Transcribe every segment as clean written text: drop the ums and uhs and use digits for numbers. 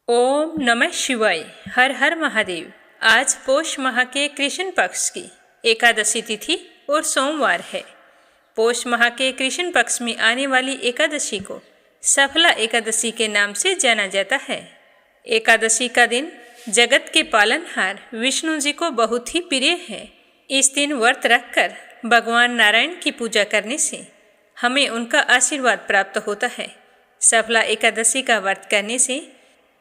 ओम नमः शिवाय। हर हर महादेव। आज पौष माह के कृष्ण पक्ष की एकादशी तिथि और सोमवार है। पौष माह के कृष्ण पक्ष में आने वाली एकादशी को सफला एकादशी के नाम से जाना जाता है। एकादशी का दिन जगत के पालनहार विष्णु जी को बहुत ही प्रिय है। इस दिन व्रत रखकर भगवान नारायण की पूजा करने से हमें उनका आशीर्वाद प्राप्त होता है। सफला एकादशी का व्रत करने से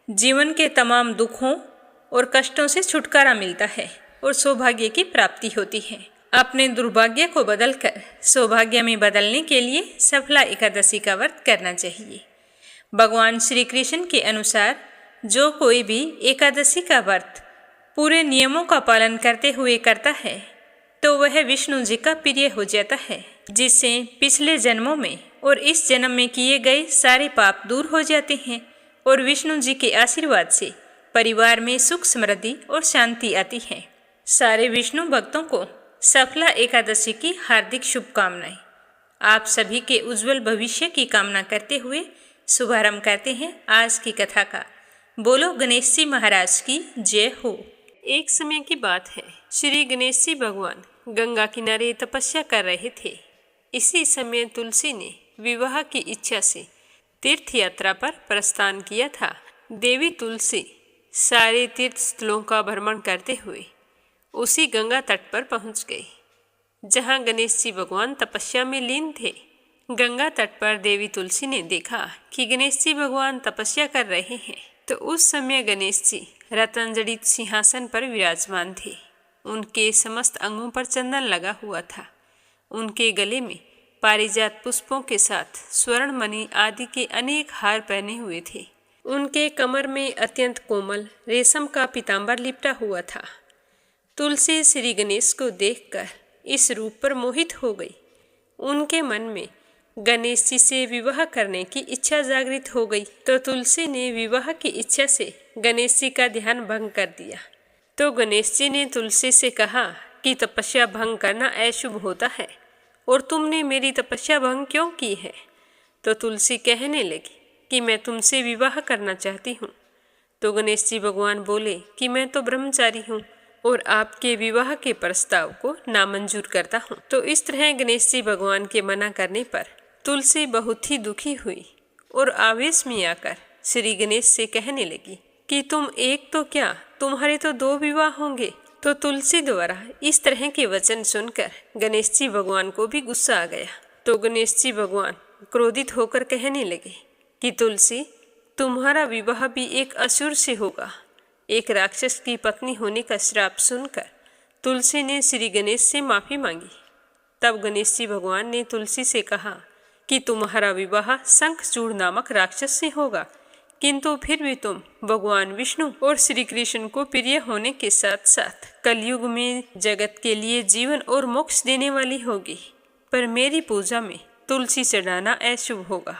जीवन के तमाम दुखों और कष्टों से छुटकारा मिलता है और सौभाग्य की प्राप्ति होती है। अपने दुर्भाग्य को बदलकर सौभाग्य में बदलने के लिए सफला एकादशी का व्रत करना चाहिए। भगवान श्री कृष्ण के अनुसार जो कोई भी एकादशी का व्रत पूरे नियमों का पालन करते हुए करता है तो वह विष्णु जी का प्रिय हो जाता है, जिससे पिछले जन्मों में और इस जन्म में किए गए सारे पाप दूर हो जाते हैं और विष्णु जी के आशीर्वाद से परिवार में सुख समृद्धि और शांति आती है। सारे विष्णु भक्तों को सफला एकादशी की हार्दिक शुभकामनाएं। आप सभी के उज्जवल भविष्य की कामना करते हुए शुभारंभ करते हैं आज की कथा का। बोलो गणेश जी महाराज की जय हो। एक समय की बात है, श्री गणेश जी भगवान गंगा किनारे तपस्या कर रहे थे। इसी समय तुलसी ने विवाह की इच्छा से तीर्थ यात्रा पर प्रस्थान किया था। देवी तुलसी सारे तीर्थ स्थलों का भ्रमण करते हुए उसी गंगा तट पर पहुंच गई जहां गणेश जी भगवान तपस्या में लीन थे। गंगा तट पर देवी तुलसी ने देखा कि गणेश जी भगवान तपस्या कर रहे हैं, तो उस समय गणेश जी रत्न जड़ित सिंहासन पर विराजमान थे। उनके समस्त अंगों पर चंदन लगा हुआ था। उनके गले में पारिजात पुष्पों के साथ स्वर्ण मणि आदि के अनेक हार पहने हुए थे। उनके कमर में अत्यंत कोमल रेशम का पीतांबर लिपटा हुआ था। तुलसी श्री गणेश को देखकर इस रूप पर मोहित हो गई। उनके मन में गणेश जी से विवाह करने की इच्छा जागृत हो गई, तो तुलसी ने विवाह की इच्छा से गणेश जी का ध्यान भंग कर दिया। तो गणेश जी ने तुलसी से कहा कि तपस्या भंग करना अशुभ होता है और तुमने मेरी तपस्या भंग क्यों की है? तो तुलसी कहने लगी कि मैं तुमसे विवाह करना चाहती हूँ। तो गणेश जी भगवान बोले कि मैं तो ब्रह्मचारी हूँ और आपके विवाह के प्रस्ताव को नामंजूर करता हूँ। तो इस तरह गणेश जी भगवान के मना करने पर तुलसी बहुत ही दुखी हुई और आवेश में आकर श्री गणेश से कहने लगी कि तुम एक तो क्या, तुम्हारे तो 2 विवाह होंगे। तो तुलसी द्वारा इस तरह के वचन सुनकर गणेश जी भगवान को भी गुस्सा आ गया। तो गणेश जी भगवान क्रोधित होकर कहने लगे कि तुलसी, तुम्हारा विवाह भी एक असुर से होगा। एक राक्षस की पत्नी होने का श्राप सुनकर तुलसी ने श्री गणेश से माफ़ी मांगी। तब गणेश जी भगवान ने तुलसी से कहा कि तुम्हारा विवाह शंखचूड़ नामक राक्षस से होगा, किंतु फिर भी तुम भगवान विष्णु और श्री कृष्ण को प्रिय होने के साथ साथ कलयुग में जगत के लिए जीवन और मोक्ष देने वाली होगी। पर मेरी पूजा में तुलसी चढ़ाना अशुभ होगा।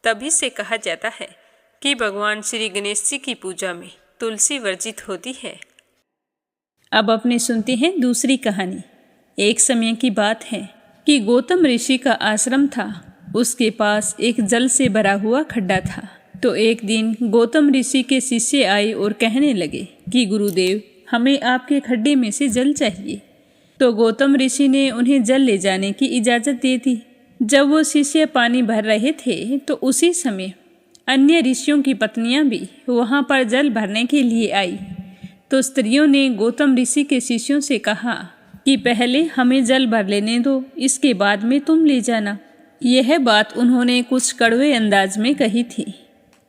तभी से कहा जाता है कि भगवान श्री गणेश जी की पूजा में तुलसी वर्जित होती है। अब अपने सुनते हैं दूसरी कहानी। एक समय की बात है कि गौतम ऋषि का आश्रम था। उसके पास एक जल से भरा हुआ खड्डा था। तो एक दिन गौतम ऋषि के शिष्य आए और कहने लगे कि गुरुदेव, हमें आपके खड्डे में से जल चाहिए। तो गौतम ऋषि ने उन्हें जल ले जाने की इजाज़त दे दी। जब वो शिष्य पानी भर रहे थे तो उसी समय अन्य ऋषियों की पत्नियां भी वहां पर जल भरने के लिए आई। तो स्त्रियों ने गौतम ऋषि के शिष्यों से कहा कि पहले हमें जल भर लेने दो, इसके बाद में तुम ले जाना। यह बात उन्होंने कुछ कड़वे अंदाज में कही थी,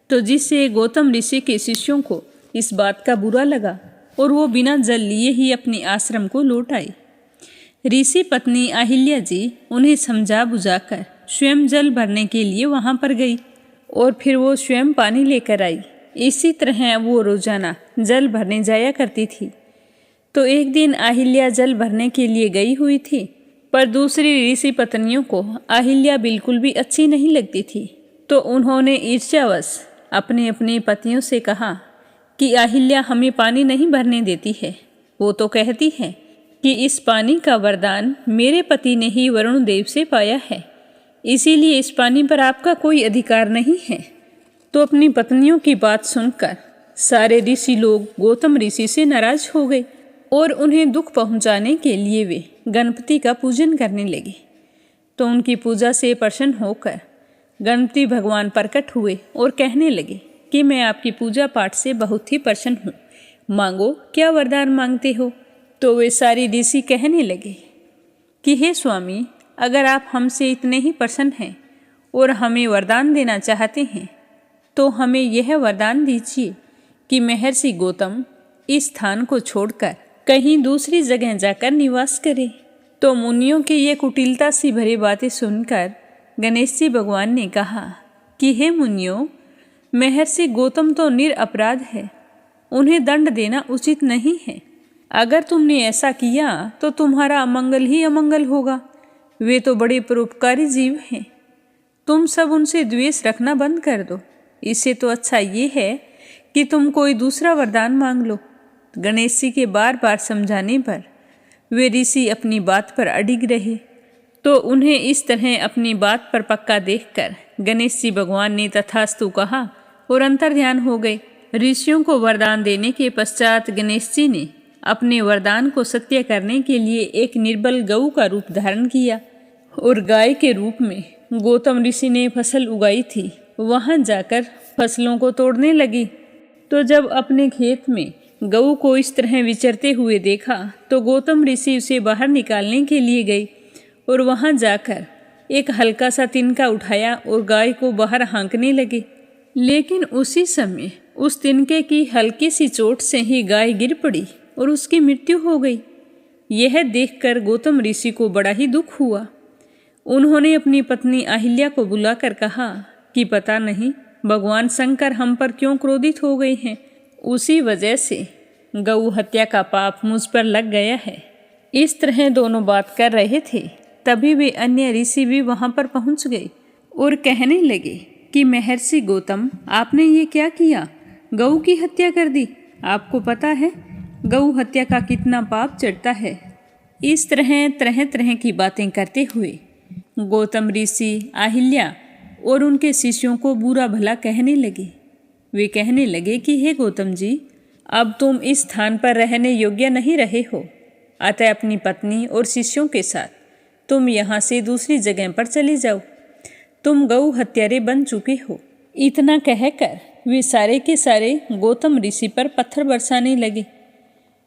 तो जिससे गौतम ऋषि के शिष्यों को इस बात का बुरा लगा और वो बिना जल लिए ही अपने आश्रम को लौट आए। ऋषि पत्नी अहिल्या जी उन्हें समझा बुझाकर स्वयं जल भरने के लिए वहां पर गई और फिर वो स्वयं पानी लेकर आई। इसी तरह वो रोजाना जल भरने जाया करती थी। तो एक दिन अहिल्या जल भरने के लिए गई हुई थी, पर दूसरी ऋषि पत्नियों को अहिल्या बिल्कुल भी अच्छी नहीं लगती थी। तो उन्होंने ईर्ष्यावश अपने अपने पतियों से कहा कि अहिल्या हमें पानी नहीं भरने देती है। वो तो कहती है कि इस पानी का वरदान मेरे पति ने ही वरुण देव से पाया है, इसीलिए इस पानी पर आपका कोई अधिकार नहीं है। तो अपनी पत्नियों की बात सुनकर सारे ऋषि लोग गौतम ऋषि से नाराज हो गए और उन्हें दुख पहुंचाने के लिए वे गणपति का पूजन करने लगे। तो उनकी पूजा से प्रसन्न होकर गणपति भगवान प्रकट हुए और कहने लगे कि मैं आपकी पूजा पाठ से बहुत ही प्रसन्न हूँ, मांगो क्या वरदान मांगते हो। तो वे सारे ऋषि कहने लगे कि हे स्वामी, अगर आप हमसे इतने ही प्रसन्न हैं और हमें वरदान देना चाहते हैं तो हमें यह वरदान दीजिए कि महर्षि गौतम इस स्थान को छोड़कर कहीं दूसरी जगह जाकर निवास करे। तो मुनियों की ये कुटिलता सी भरी बातें सुनकर गणेश जी भगवान ने कहा कि हे मुनियों, महर्षि गौतम तो निरपराध है, उन्हें दंड देना उचित नहीं है। अगर तुमने ऐसा किया तो तुम्हारा अमंगल ही अमंगल होगा। वे तो बड़े परोपकारी जीव हैं, तुम सब उनसे द्वेष रखना बंद कर दो। इससे तो अच्छा ये है कि तुम कोई दूसरा वरदान मांग लो। गणेश जी के बार बार समझाने पर वे ऋषि अपनी बात पर अडिग रहे। तो उन्हें इस तरह अपनी बात पर पक्का देखकर गणेश जी भगवान ने तथास्तु कहा और अंतर्ध्यान हो गए। ऋषियों को वरदान देने के पश्चात गणेश जी ने अपने वरदान को सत्य करने के लिए एक निर्बल गऊ का रूप धारण किया और गाय के रूप में गौतम ऋषि ने फसल उगाई थी वहां जाकर फसलों को तोड़ने लगी। तो जब अपने खेत में गऊ को इस तरह विचरते हुए देखा तो गौतम ऋषि उसे बाहर निकालने के लिए गए और वहां जाकर एक हल्का सा तिनका उठाया और गाय को बाहर हाँकने लगे। लेकिन उसी समय उस तिनके की हल्की सी चोट से ही गाय गिर पड़ी और उसकी मृत्यु हो गई। यह देखकर गौतम ऋषि को बड़ा ही दुख हुआ। उन्होंने अपनी पत्नी अहिल्या को बुलाकर कहा कि पता नहीं भगवान शंकर हम पर क्यों क्रोधित हो गए हैं, उसी वजह से गऊ हत्या का पाप मुझ पर लग गया है। इस तरह दोनों बात कर रहे थे, तभी वे अन्य ऋषि भी वहां पर पहुंच गए और कहने लगे कि महर्षि गौतम, आपने ये क्या किया, गऊ की हत्या कर दी। आपको पता है गऊ हत्या का कितना पाप चढ़ता है। इस तरह तरह तरह की बातें करते हुए गौतम ऋषि अहिल्या और उनके शिष्यों को बुरा भला कहने लगे। वे कहने लगे कि हे गौतम जी, अब तुम इस स्थान पर रहने योग्य नहीं रहे हो, अतः अपनी पत्नी और शिष्यों के साथ तुम यहाँ से दूसरी जगह पर चले जाओ, तुम गऊ हत्यारे बन चुके हो। इतना कहकर वे सारे के सारे गौतम ऋषि पर पत्थर बरसाने लगे।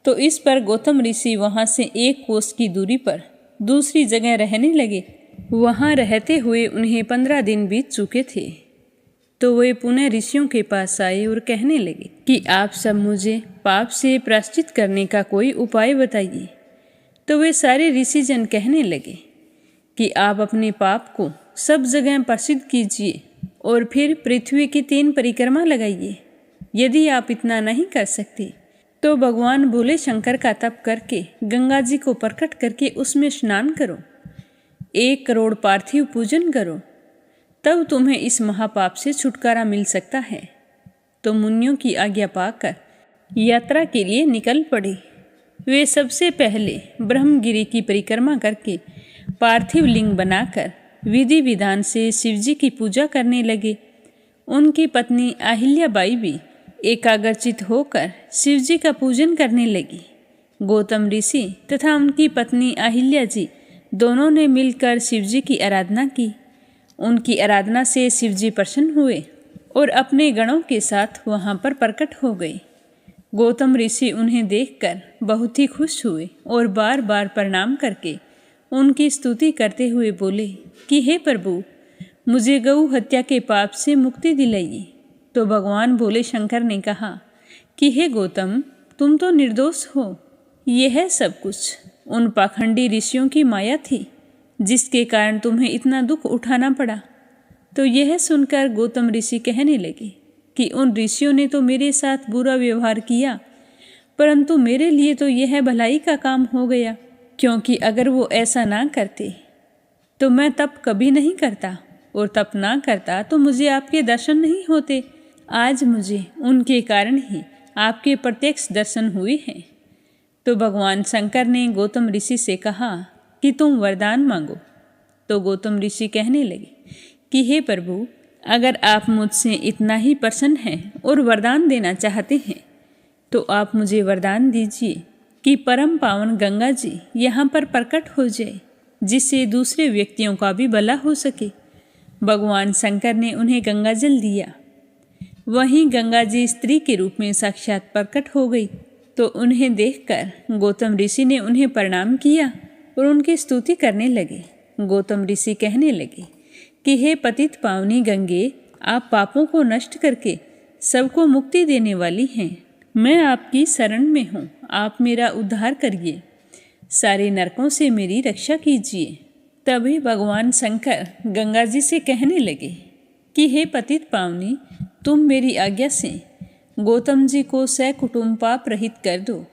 तो इस पर गौतम ऋषि वहाँ से 1 कोस की दूरी पर दूसरी जगह रहने लगे। वहाँ रहते हुए उन्हें 15 दिन बीत चुके थे। तो वे पुनः ऋषियों के पास आए और कहने लगे कि आप सब मुझे पाप से प्रायश्चित करने का कोई उपाय बताइए। तो वे सारे ऋषिजन कहने लगे कि आप अपने पाप को सब जगह प्रसिद्ध कीजिए और फिर पृथ्वी की 3 परिक्रमा लगाइए। यदि आप इतना नहीं कर सकते तो भगवान भोले शंकर का तप करके गंगा जी को प्रकट करके उसमें स्नान करो, 1 करोड़ पार्थिव पूजन करो, तब तुम्हें इस महापाप से छुटकारा मिल सकता है। तो मुनियों की आज्ञा पाकर यात्रा के लिए निकल पड़े। वे सबसे पहले ब्रह्मगिरी की परिक्रमा करके पार्थिव लिंग बनाकर विधि विधान से शिवजी की पूजा करने लगे। उनकी पत्नी अहिल्याबाई भी एकाग्रचित होकर शिवजी का पूजन करने लगी। गौतम ऋषि तथा उनकी पत्नी अहिल्या जी दोनों ने मिलकर शिवजी की आराधना की। उनकी आराधना से शिवजी प्रसन्न हुए और अपने गणों के साथ वहां पर प्रकट हो गए। गौतम ऋषि उन्हें देखकर बहुत ही खुश हुए और बार बार प्रणाम करके उनकी स्तुति करते हुए बोले कि हे प्रभु, मुझे गऊ हत्या के पाप से मुक्ति दिलाइए। तो भगवान भोले शंकर ने कहा कि हे गौतम, तुम तो निर्दोष हो। यह सब कुछ उन पाखंडी ऋषियों की माया थी जिसके कारण तुम्हें इतना दुख उठाना पड़ा। तो यह सुनकर गौतम ऋषि कहने लगे कि उन ऋषियों ने तो मेरे साथ बुरा व्यवहार किया, परंतु मेरे लिए तो यह भलाई का काम हो गया, क्योंकि अगर वो ऐसा ना करते तो मैं तप कभी नहीं करता, और तप ना करता तो मुझे आपके दर्शन नहीं होते। आज मुझे उनके कारण ही आपके प्रत्यक्ष दर्शन हुए हैं। तो भगवान शंकर ने गौतम ऋषि से कहा कि तुम वरदान मांगो। तो गौतम ऋषि कहने लगे कि हे प्रभु, अगर आप मुझसे इतना ही प्रसन्न हैं और वरदान देना चाहते हैं तो आप मुझे वरदान दीजिए कि परम पावन गंगा जी यहाँ पर प्रकट हो जाए, जिससे दूसरे व्यक्तियों का भी भला हो सके। भगवान शंकर ने उन्हें गंगा जल दिया। वहीं गंगा जी स्त्री के रूप में साक्षात प्रकट हो गई तो उन्हें देखकर गौतम ऋषि ने उन्हें प्रणाम किया और उनकी स्तुति करने लगे। गौतम ऋषि कहने लगे कि हे पतित पावनी गंगे, आप पापों को नष्ट करके सबको मुक्ति देने वाली हैं। मैं आपकी शरण में हूँ, आप मेरा उद्धार करिए, सारे नरकों से मेरी रक्षा कीजिए। तभी भगवान शंकर गंगा जी से कहने लगे कि हे पतित पावनी, तुम मेरी आज्ञा से गौतम जी को सकुटुम्ब पाप रहित कर दो।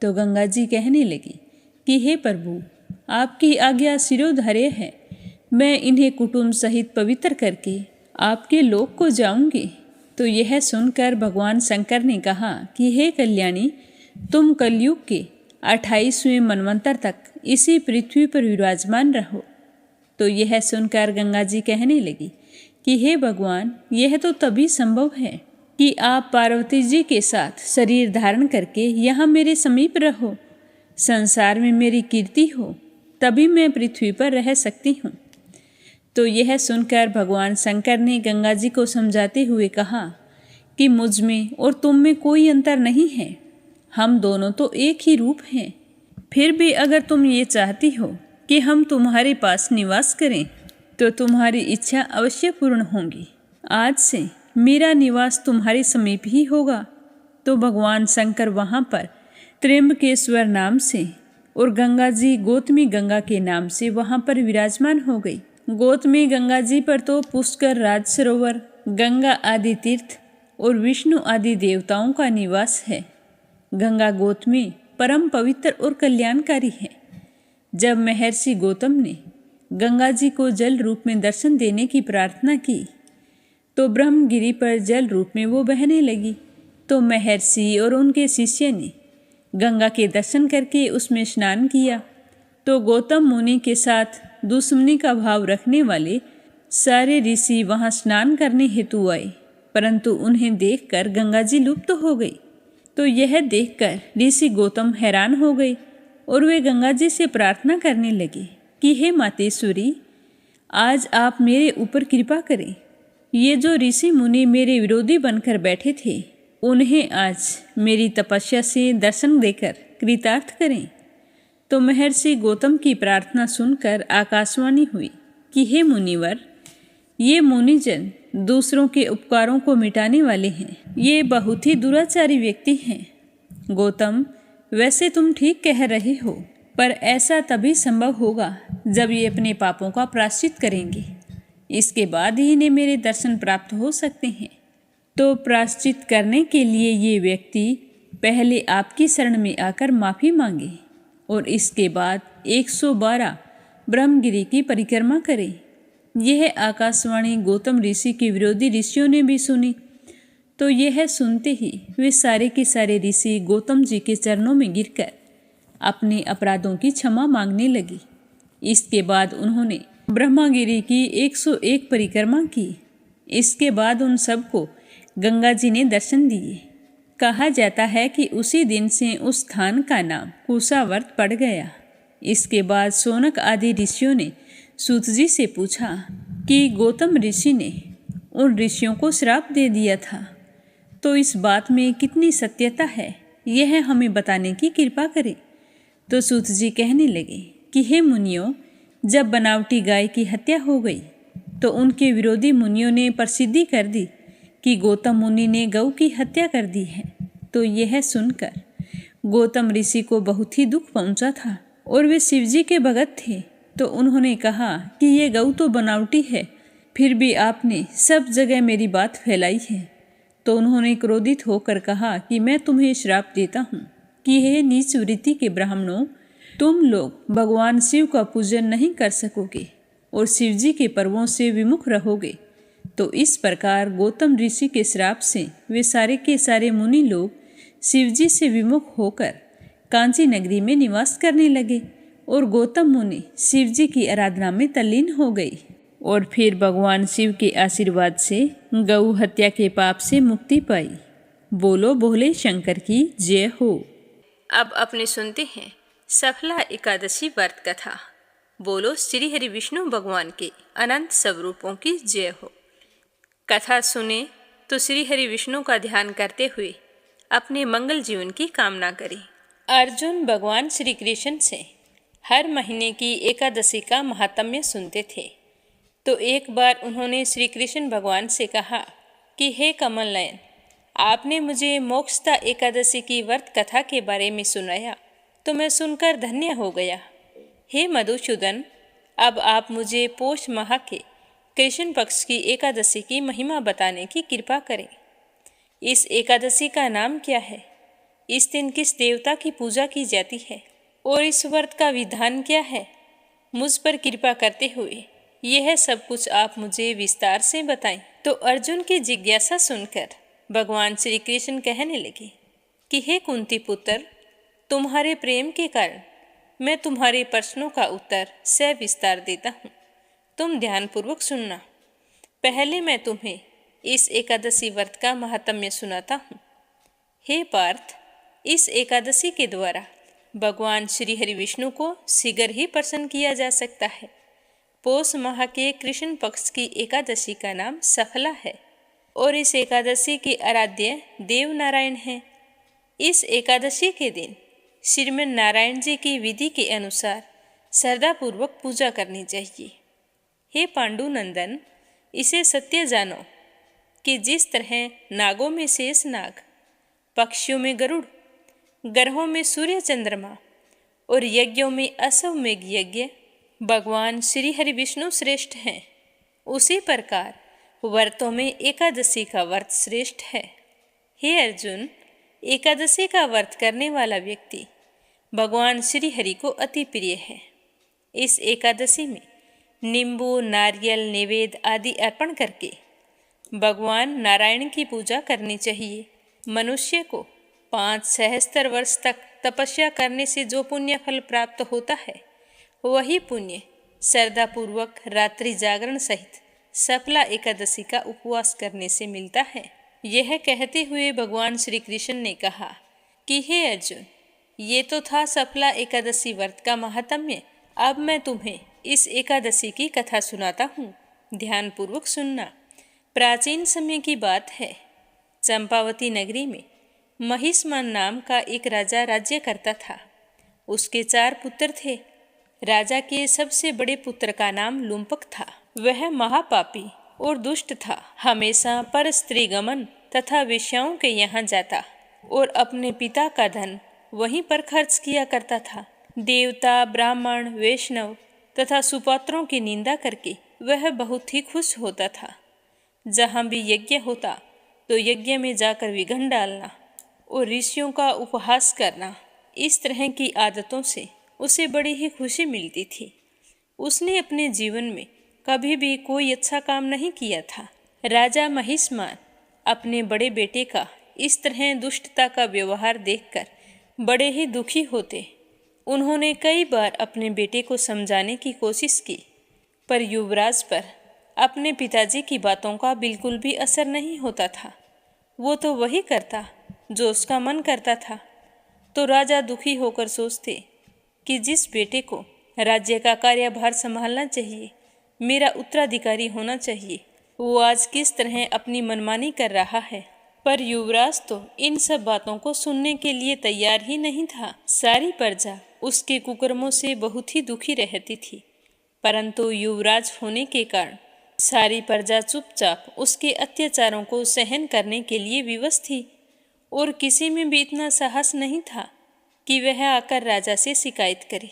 तो गंगा जी कहने लगी कि हे प्रभु, आपकी आज्ञा शिरोधार्य है, मैं इन्हें कुटुंब सहित पवित्र करके आपके लोक को जाऊंगी। तो यह सुनकर भगवान शंकर ने कहा कि हे कल्याणी, तुम कलयुग के 28वें मनवंतर तक इसी पृथ्वी पर विराजमान रहो। तो यह सुनकर गंगा जी कहने लगी कि हे भगवान, यह तो तभी संभव है कि आप पार्वती जी के साथ शरीर धारण करके यहाँ मेरे समीप रहो, संसार में मेरी कीर्ति हो, तभी मैं पृथ्वी पर रह सकती हूँ। तो यह सुनकर भगवान शंकर ने गंगा जी को समझाते हुए कहा कि मुझ में और तुम में कोई अंतर नहीं है, हम दोनों तो एक ही रूप हैं। फिर भी अगर तुम ये चाहती हो कि हम तुम्हारे पास निवास करें तो तुम्हारी इच्छा अवश्य पूर्ण होगी। आज से मेरा निवास तुम्हारे समीप ही होगा। तो भगवान शंकर वहाँ पर त्र्यंबकेश्वर नाम से और गंगा जी गौतमी गंगा के नाम से वहाँ पर विराजमान हो गई। गौतमी गंगा जी पर तो पुष्कर, राज सरोवर, गंगा आदि तीर्थ और विष्णु आदि देवताओं का निवास है। गंगा गौतमी परम पवित्र और कल्याणकारी है। जब महर्षि गौतम ने गंगा जी को जल रूप में दर्शन देने की प्रार्थना की तो ब्रह्मगिरी पर जल रूप में वो बहने लगी। तो महर्षि और उनके शिष्य ने गंगा के दर्शन करके उसमें स्नान किया। तो गौतम मुनि के साथ दुश्मनी का भाव रखने वाले सारे ऋषि वहां स्नान करने हेतु आए, परंतु उन्हें देखकर गंगा जी लुप्त हो गई। तो यह देखकर ऋषि गौतम हैरान हो गए और वे गंगा जी से प्रार्थना करने लगे कि हे मातेश्वरी, आज आप मेरे ऊपर कृपा करें। ये जो ऋषि मुनि मेरे विरोधी बनकर बैठे थे, उन्हें आज मेरी तपस्या से दर्शन देकर कृतार्थ करें। तो महर्षि गौतम की प्रार्थना सुनकर आकाशवाणी हुई कि हे मुनिवर, ये मुनिजन दूसरों के उपकारों को मिटाने वाले हैं, ये बहुत ही दुराचारी व्यक्ति हैं। गौतम, वैसे तुम ठीक कह रहे हो, पर ऐसा तभी संभव होगा जब ये अपने पापों का प्रायश्चित करेंगे, इसके बाद ही इन्हें मेरे दर्शन प्राप्त हो सकते हैं। तो प्रायश्चित करने के लिए ये व्यक्ति पहले आपकी शरण में आकर माफ़ी मांगे और इसके बाद 112 ब्रह्मगिरी की परिक्रमा करें। यह आकाशवाणी गौतम ऋषि के विरोधी ऋषियों ने भी सुनी। तो यह सुनते ही वे सारे के सारे ऋषि गौतम जी के चरणों में गिरकर अपने अपराधों की क्षमा मांगने लगी। इसके बाद उन्होंने ब्रह्मगिरी की 101 परिक्रमा की। इसके बाद उन सबको गंगा जी ने दर्शन दिए। कहा जाता है कि उसी दिन से उस स्थान का नाम कुशावर्त पड़ गया। इसके बाद शौनक आदि ऋषियों ने सूत जी से पूछा कि गौतम ऋषि ने उन ऋषियों को श्राप दे दिया था, तो इस बात में कितनी सत्यता है, यह हमें बताने की कृपा करें। तो सूत जी कहने लगे कि हे मुनियों, जब बनावटी गाय की हत्या हो गई तो उनके विरोधी मुनियों ने प्रसिद्धि कर दी कि गौतम मुनि ने गौ की हत्या कर दी है। तो यह सुनकर गौतम ऋषि को बहुत ही दुख पहुंचा था और वे शिवजी के भगत थे। तो उन्होंने कहा कि ये गौ तो बनावटी है, फिर भी आपने सब जगह मेरी बात फैलाई है। तो उन्होंने क्रोधित होकर कहा कि मैं तुम्हें श्राप देता हूँ कि हे नीच वृत्ति के ब्राह्मणों, तुम लोग भगवान शिव का पूजन नहीं कर सकोगे और शिवजी के पर्वों से विमुख रहोगे। तो इस प्रकार गौतम ऋषि के श्राप से वे सारे के सारे मुनि लोग शिवजी से विमुख होकर कांची नगरी में निवास करने लगे और गौतम मुनि शिवजी की आराधना में तल्लीन हो गई। और फिर भगवान शिव के आशीर्वाद से गौ हत्या के पाप से मुक्ति पाई। बोलो भोले शंकर की जय हो। अब अपने सुनते हैं सफला एकादशी व्रत कथा। बोलो श्री हरि विष्णु भगवान के अनंत स्वरूपों की जय हो। कथा सुने तो श्री हरि विष्णु का ध्यान करते हुए अपने मंगल जीवन की कामना करें। अर्जुन भगवान श्री कृष्ण से हर महीने की एकादशी का महात्म्य सुनते थे। तो एक बार उन्होंने श्री कृष्ण भगवान से कहा कि हे कमल नयन, आपने मुझे मोक्षदा एकादशी की व्रत कथा के बारे में सुनाया तो मैं सुनकर धन्य हो गया। हे मधुसूदन, अब आप मुझे पोष माह के कृष्ण पक्ष की एकादशी की महिमा बताने की कृपा करें। इस एकादशी का नाम क्या है? इस दिन किस देवता की पूजा की जाती है और इस व्रत का विधान क्या है? मुझ पर कृपा करते हुए यह सब कुछ आप मुझे विस्तार से बताएं। तो अर्जुन की जिज्ञासा सुनकर भगवान श्री कृष्ण कहने लगे कि हे कुंती पुत्र, तुम्हारे प्रेम के कारण मैं तुम्हारे प्रश्नों का उत्तर सविस्तार देता हूँ। तुम ध्यानपूर्वक सुनना। पहले मैं तुम्हें इस एकादशी व्रत का महात्म्य सुनाता हूँ। हे पार्थ, इस एकादशी के द्वारा भगवान श्री हरि विष्णु को शीघ्र ही प्रसन्न किया जा सकता है। पोष माह के कृष्ण पक्ष की एकादशी का नाम सफला है और इस एकादशी के आराध्य देव नारायण हैं। इस एकादशी के दिन श्रीमन नारायण जी की विधि के अनुसार श्रद्धापूर्वक पूजा करनी चाहिए। हे पांडुनंदन, इसे सत्य जानो कि जिस तरह नागों में शेष नाग, पक्षियों में गरुड़, ग्रहों में सूर्य चंद्रमा और यज्ञों में अश्वमेघ यज्ञ भगवान श्री हरि विष्णु श्रेष्ठ हैं, उसी प्रकार व्रतों में एकादशी का व्रत श्रेष्ठ है। हे अर्जुन, एकादशी का व्रत करने वाला व्यक्ति भगवान श्री हरि को अति प्रिय है। इस एकादशी में नींबू, नारियल, नैवेद्य आदि अर्पण करके भगवान नारायण की पूजा करनी चाहिए। मनुष्य को 5 सहस्त्र वर्ष तक तपस्या करने से जो पुण्य फल प्राप्त होता है, वही पुण्य श्रद्धापूर्वक रात्रि जागरण सहित सफला एकादशी का उपवास करने से मिलता है। यह कहते हुए भगवान श्री कृष्ण ने कहा कि हे अर्जुन, ये तो था सफला एकादशी व्रत का महात्म्य। अब मैं तुम्हें इस एकादशी की कथा सुनाता हूँ। ध्यानपूर्वक सुनना। प्राचीन समय की बात है। चंपावती नगरी में महिष्मान नाम का एक राजा राज्य करता था। उसके 4 पुत्र थे। राजा के सबसे बड़े पुत्र का नाम लुम्पक था। वह महापापी और दुष्ट था। हमेशा पर स्त्री गमन तथा वेश्याओं के यहाँ जाता और अपने पिता का धन वहीं पर खर्च किया करता था। देवता, ब्राह्मण, वैष्णव तथा सुपात्रों की निंदा करके वह बहुत ही खुश होता था। जहाँ भी यज्ञ होता तो यज्ञ में जाकर विघ्न डालना और ऋषियों का उपहास करना, इस तरह की आदतों से उसे बड़ी ही खुशी मिलती थी। उसने अपने जीवन में कभी भी कोई अच्छा काम नहीं किया था। राजा महिष्मान अपने बड़े बेटे का इस तरह दुष्टता का व्यवहार देखकर बड़े ही दुखी होते। उन्होंने कई बार अपने बेटे को समझाने की कोशिश की, पर युवराज पर अपने पिताजी की बातों का बिल्कुल भी असर नहीं होता था। वो तो वही करता जो उसका मन करता था। तो राजा दुखी होकर सोचते कि जिस बेटे को राज्य का कार्यभार संभालना चाहिए, मेरा उत्तराधिकारी होना चाहिए, वो आज किस तरह अपनी मनमानी कर रहा है। पर युवराज तो इन सब बातों को सुनने के लिए तैयार ही नहीं था। सारी प्रजा उसके कुकर्मों से बहुत ही दुखी रहती थी, परंतु युवराज होने के कारण सारी प्रजा चुपचाप उसके अत्याचारों को सहन करने के लिए विवश थी और किसी में भी इतना साहस नहीं था कि वह आकर राजा से शिकायत करे।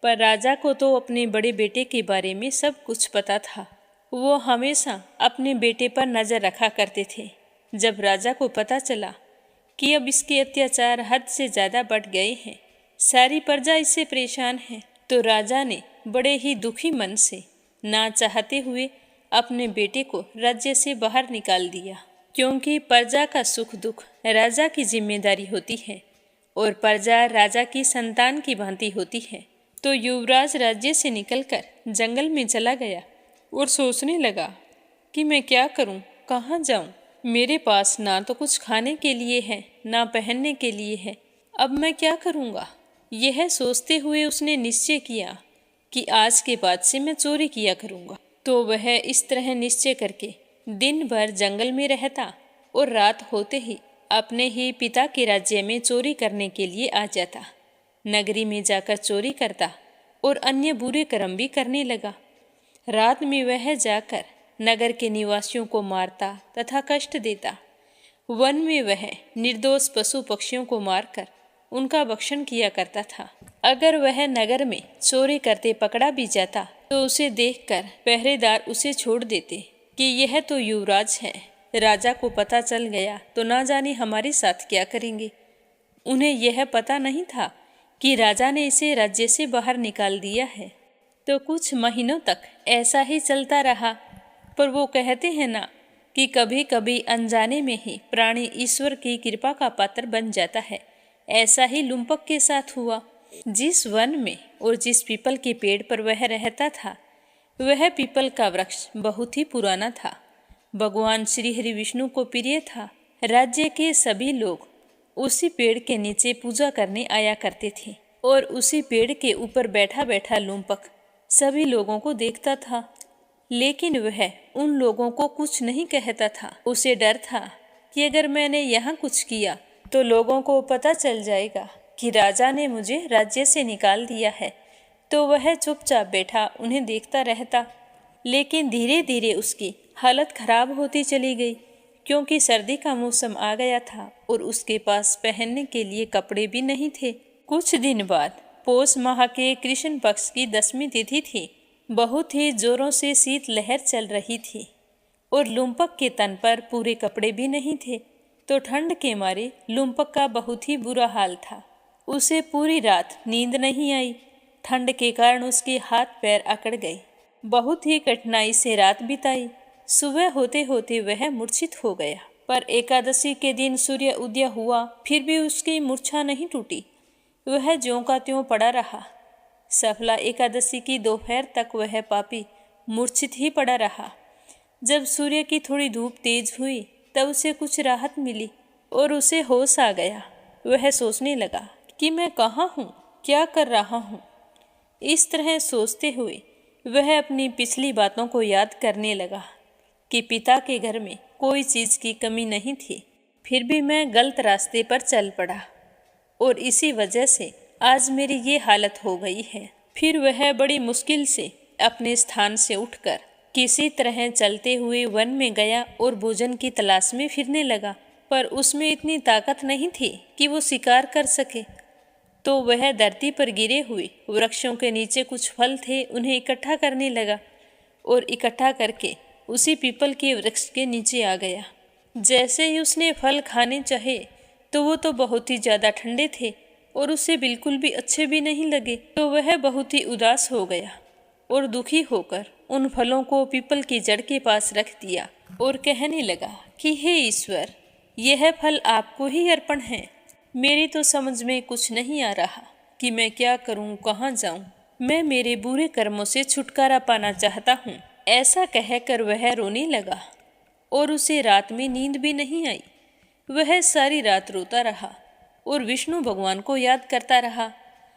पर राजा को तो अपने बड़े बेटे के बारे में सब कुछ पता था। वो हमेशा अपने बेटे पर नज़र रखा करते थे। जब राजा को पता चला कि अब इसके अत्याचार हद से ज़्यादा बढ़ गए हैं, सारी प्रजा इससे परेशान है, तो राजा ने बड़े ही दुखी मन से ना चाहते हुए अपने बेटे को राज्य से बाहर निकाल दिया। क्योंकि प्रजा का सुख दुख राजा की जिम्मेदारी होती है और प्रजा राजा की संतान की भांति होती है। तो युवराज राज्य से निकलकर जंगल में चला गया और सोचने लगा कि मैं क्या करूं, कहाँ जाऊं। मेरे पास ना तो कुछ खाने के लिए है, ना पहनने के लिए है। अब मैं क्या करूंगा। यह सोचते हुए उसने निश्चय किया कि आज के बाद से मैं चोरी किया करूंगा। तो वह इस तरह निश्चय करके दिन भर जंगल में रहता और रात होते ही अपने ही पिता के राज्य में चोरी करने के लिए आ जाता। नगरी में जाकर चोरी करता और अन्य बुरे कर्म भी करने लगा। रात में वह जाकर नगर के निवासियों को मारता तथा कष्ट देता। वन में वह निर्दोष पशु पक्षियों को मारकर उनका भक्षण किया करता था। अगर वह नगर में चोरी करते पकड़ा भी जाता तो उसे देखकर पहरेदार उसे छोड़ देते कि यह तो युवराज है, राजा को पता चल गया तो ना जाने हमारे साथ क्या करेंगे। उन्हें यह पता नहीं था कि राजा ने इसे राज्य से बाहर निकाल दिया है। तो कुछ महीनों तक ऐसा ही चलता रहा। पर वो कहते हैं ना कि कभी कभी अनजाने में ही प्राणी ईश्वर की कृपा का पात्र बन जाता है। ऐसा ही लुम्पक के साथ हुआ। जिस वन में और जिस पीपल के पेड़ पर वह रहता था, वह पीपल का वृक्ष बहुत ही पुराना था। भगवान श्री हरि विष्णु को प्रिय था। राज्य के सभी लोग उसी पेड़ के नीचे पूजा करने आया करते थे और उसी पेड़ के ऊपर बैठा बैठा लुम्पक सभी लोगों को देखता था। लेकिन वह उन लोगों को कुछ नहीं कहता था। उसे डर था कि अगर मैंने यहाँ कुछ किया तो लोगों को पता चल जाएगा कि राजा ने मुझे राज्य से निकाल दिया है। तो वह चुपचाप बैठा उन्हें देखता रहता। लेकिन धीरे धीरे उसकी हालत खराब होती चली गई, क्योंकि सर्दी का मौसम आ गया था और उसके पास पहनने के लिए कपड़े भी नहीं थे। कुछ दिन बाद पौष माह के कृष्ण पक्ष की 10वीं तिथि थी। बहुत ही जोरों से शीत लहर चल रही थी और लुम्पक के तन पर पूरे कपड़े भी नहीं थे। तो ठंड के मारे लुम्पक का बहुत ही बुरा हाल था। उसे पूरी रात नींद नहीं आई। ठंड के कारण उसके हाथ पैर अकड़ गए। बहुत ही कठिनाई से रात बिताई। सुबह होते होते वह मूर्छित हो गया। पर एकादशी के दिन सूर्य उदय हुआ, फिर भी उसकी मूर्छा नहीं टूटी। वह ज्यों का त्यों पड़ा रहा। सफला एकादशी की दोपहर तक वह पापी मूर्छित ही पड़ा रहा। जब सूर्य की थोड़ी धूप तेज हुई तब उसे कुछ राहत मिली और उसे होश आ गया। वह सोचने लगा कि मैं कहाँ हूँ, क्या कर रहा हूँ। इस तरह सोचते हुए वह अपनी पिछली बातों को याद करने लगा कि पिता के घर में कोई चीज़ की कमी नहीं थी, फिर भी मैं गलत रास्ते पर चल पड़ा और इसी वजह से आज मेरी ये हालत हो गई है। फिर वह बड़ी मुश्किल से अपने स्थान से उठकर किसी तरह चलते हुए वन में गया और भोजन की तलाश में फिरने लगा। पर उसमें इतनी ताकत नहीं थी कि वो शिकार कर सके। तो वह धरती पर गिरे हुए वृक्षों के नीचे कुछ फल थे, उन्हें इकट्ठा करने लगा और इकट्ठा करके उसी पीपल के वृक्ष के नीचे आ गया। जैसे ही उसने फल खाने चाहे तो वो तो बहुत ही ज़्यादा ठंडे थे और उसे बिल्कुल भी अच्छे भी नहीं लगे। तो वह बहुत ही उदास हो गया और दुखी होकर उन फलों को पीपल की जड़ के पास रख दिया और कहने लगा कि हे ईश्वर, यह फल आपको ही अर्पण है। मेरी तो समझ में कुछ नहीं आ रहा कि मैं क्या करूं, कहाँ जाऊं। मैं मेरे बुरे कर्मों से छुटकारा पाना चाहता हूं। ऐसा कहकर वह रोने लगा और उसे रात में नींद भी नहीं आई। वह सारी रात रोता रहा और विष्णु भगवान को याद करता रहा,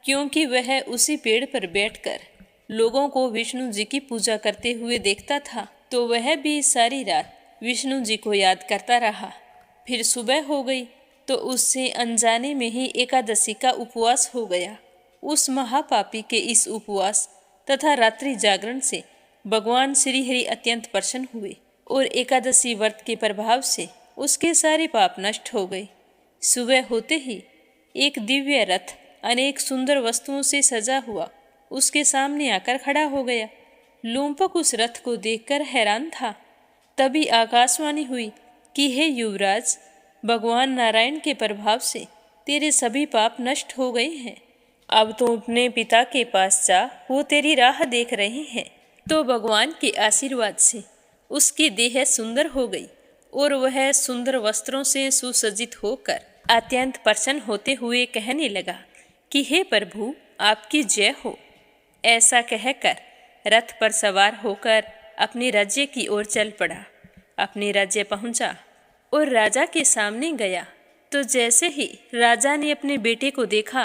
क्योंकि वह उसी पेड़ पर बैठकर लोगों को विष्णु जी की पूजा करते हुए देखता था। तो वह भी सारी रात विष्णु जी को याद करता रहा। फिर सुबह हो गई तो उससे अनजाने में ही एकादशी का उपवास हो गया। उस महापापी के इस उपवास तथा रात्रि जागरण से भगवान श्री हरि अत्यंत प्रसन्न हुए और एकादशी व्रत के प्रभाव से उसके सारे पाप नष्ट हो गए। सुबह होते ही एक दिव्य रथ अनेक सुंदर वस्तुओं से सजा हुआ उसके सामने आकर खड़ा हो गया। लुम्पक उस रथ को देखकर हैरान था। तभी आकाशवाणी हुई कि हे युवराज, भगवान नारायण के प्रभाव से तेरे सभी पाप नष्ट हो गए हैं। अब तो अपने पिता के पास जा, वो तेरी राह देख रहे हैं। तो भगवान के आशीर्वाद से उसकी देह सुंदर हो गई और वह सुंदर वस्त्रों से सुसज्जित होकर अत्यंत प्रसन्न होते हुए कहने लगा कि हे प्रभु, आपकी जय हो। ऐसा कहकर रथ पर सवार होकर अपने राज्य की ओर चल पड़ा। अपने राज्य पहुंचा और राजा के सामने गया तो जैसे ही राजा ने अपने बेटे को देखा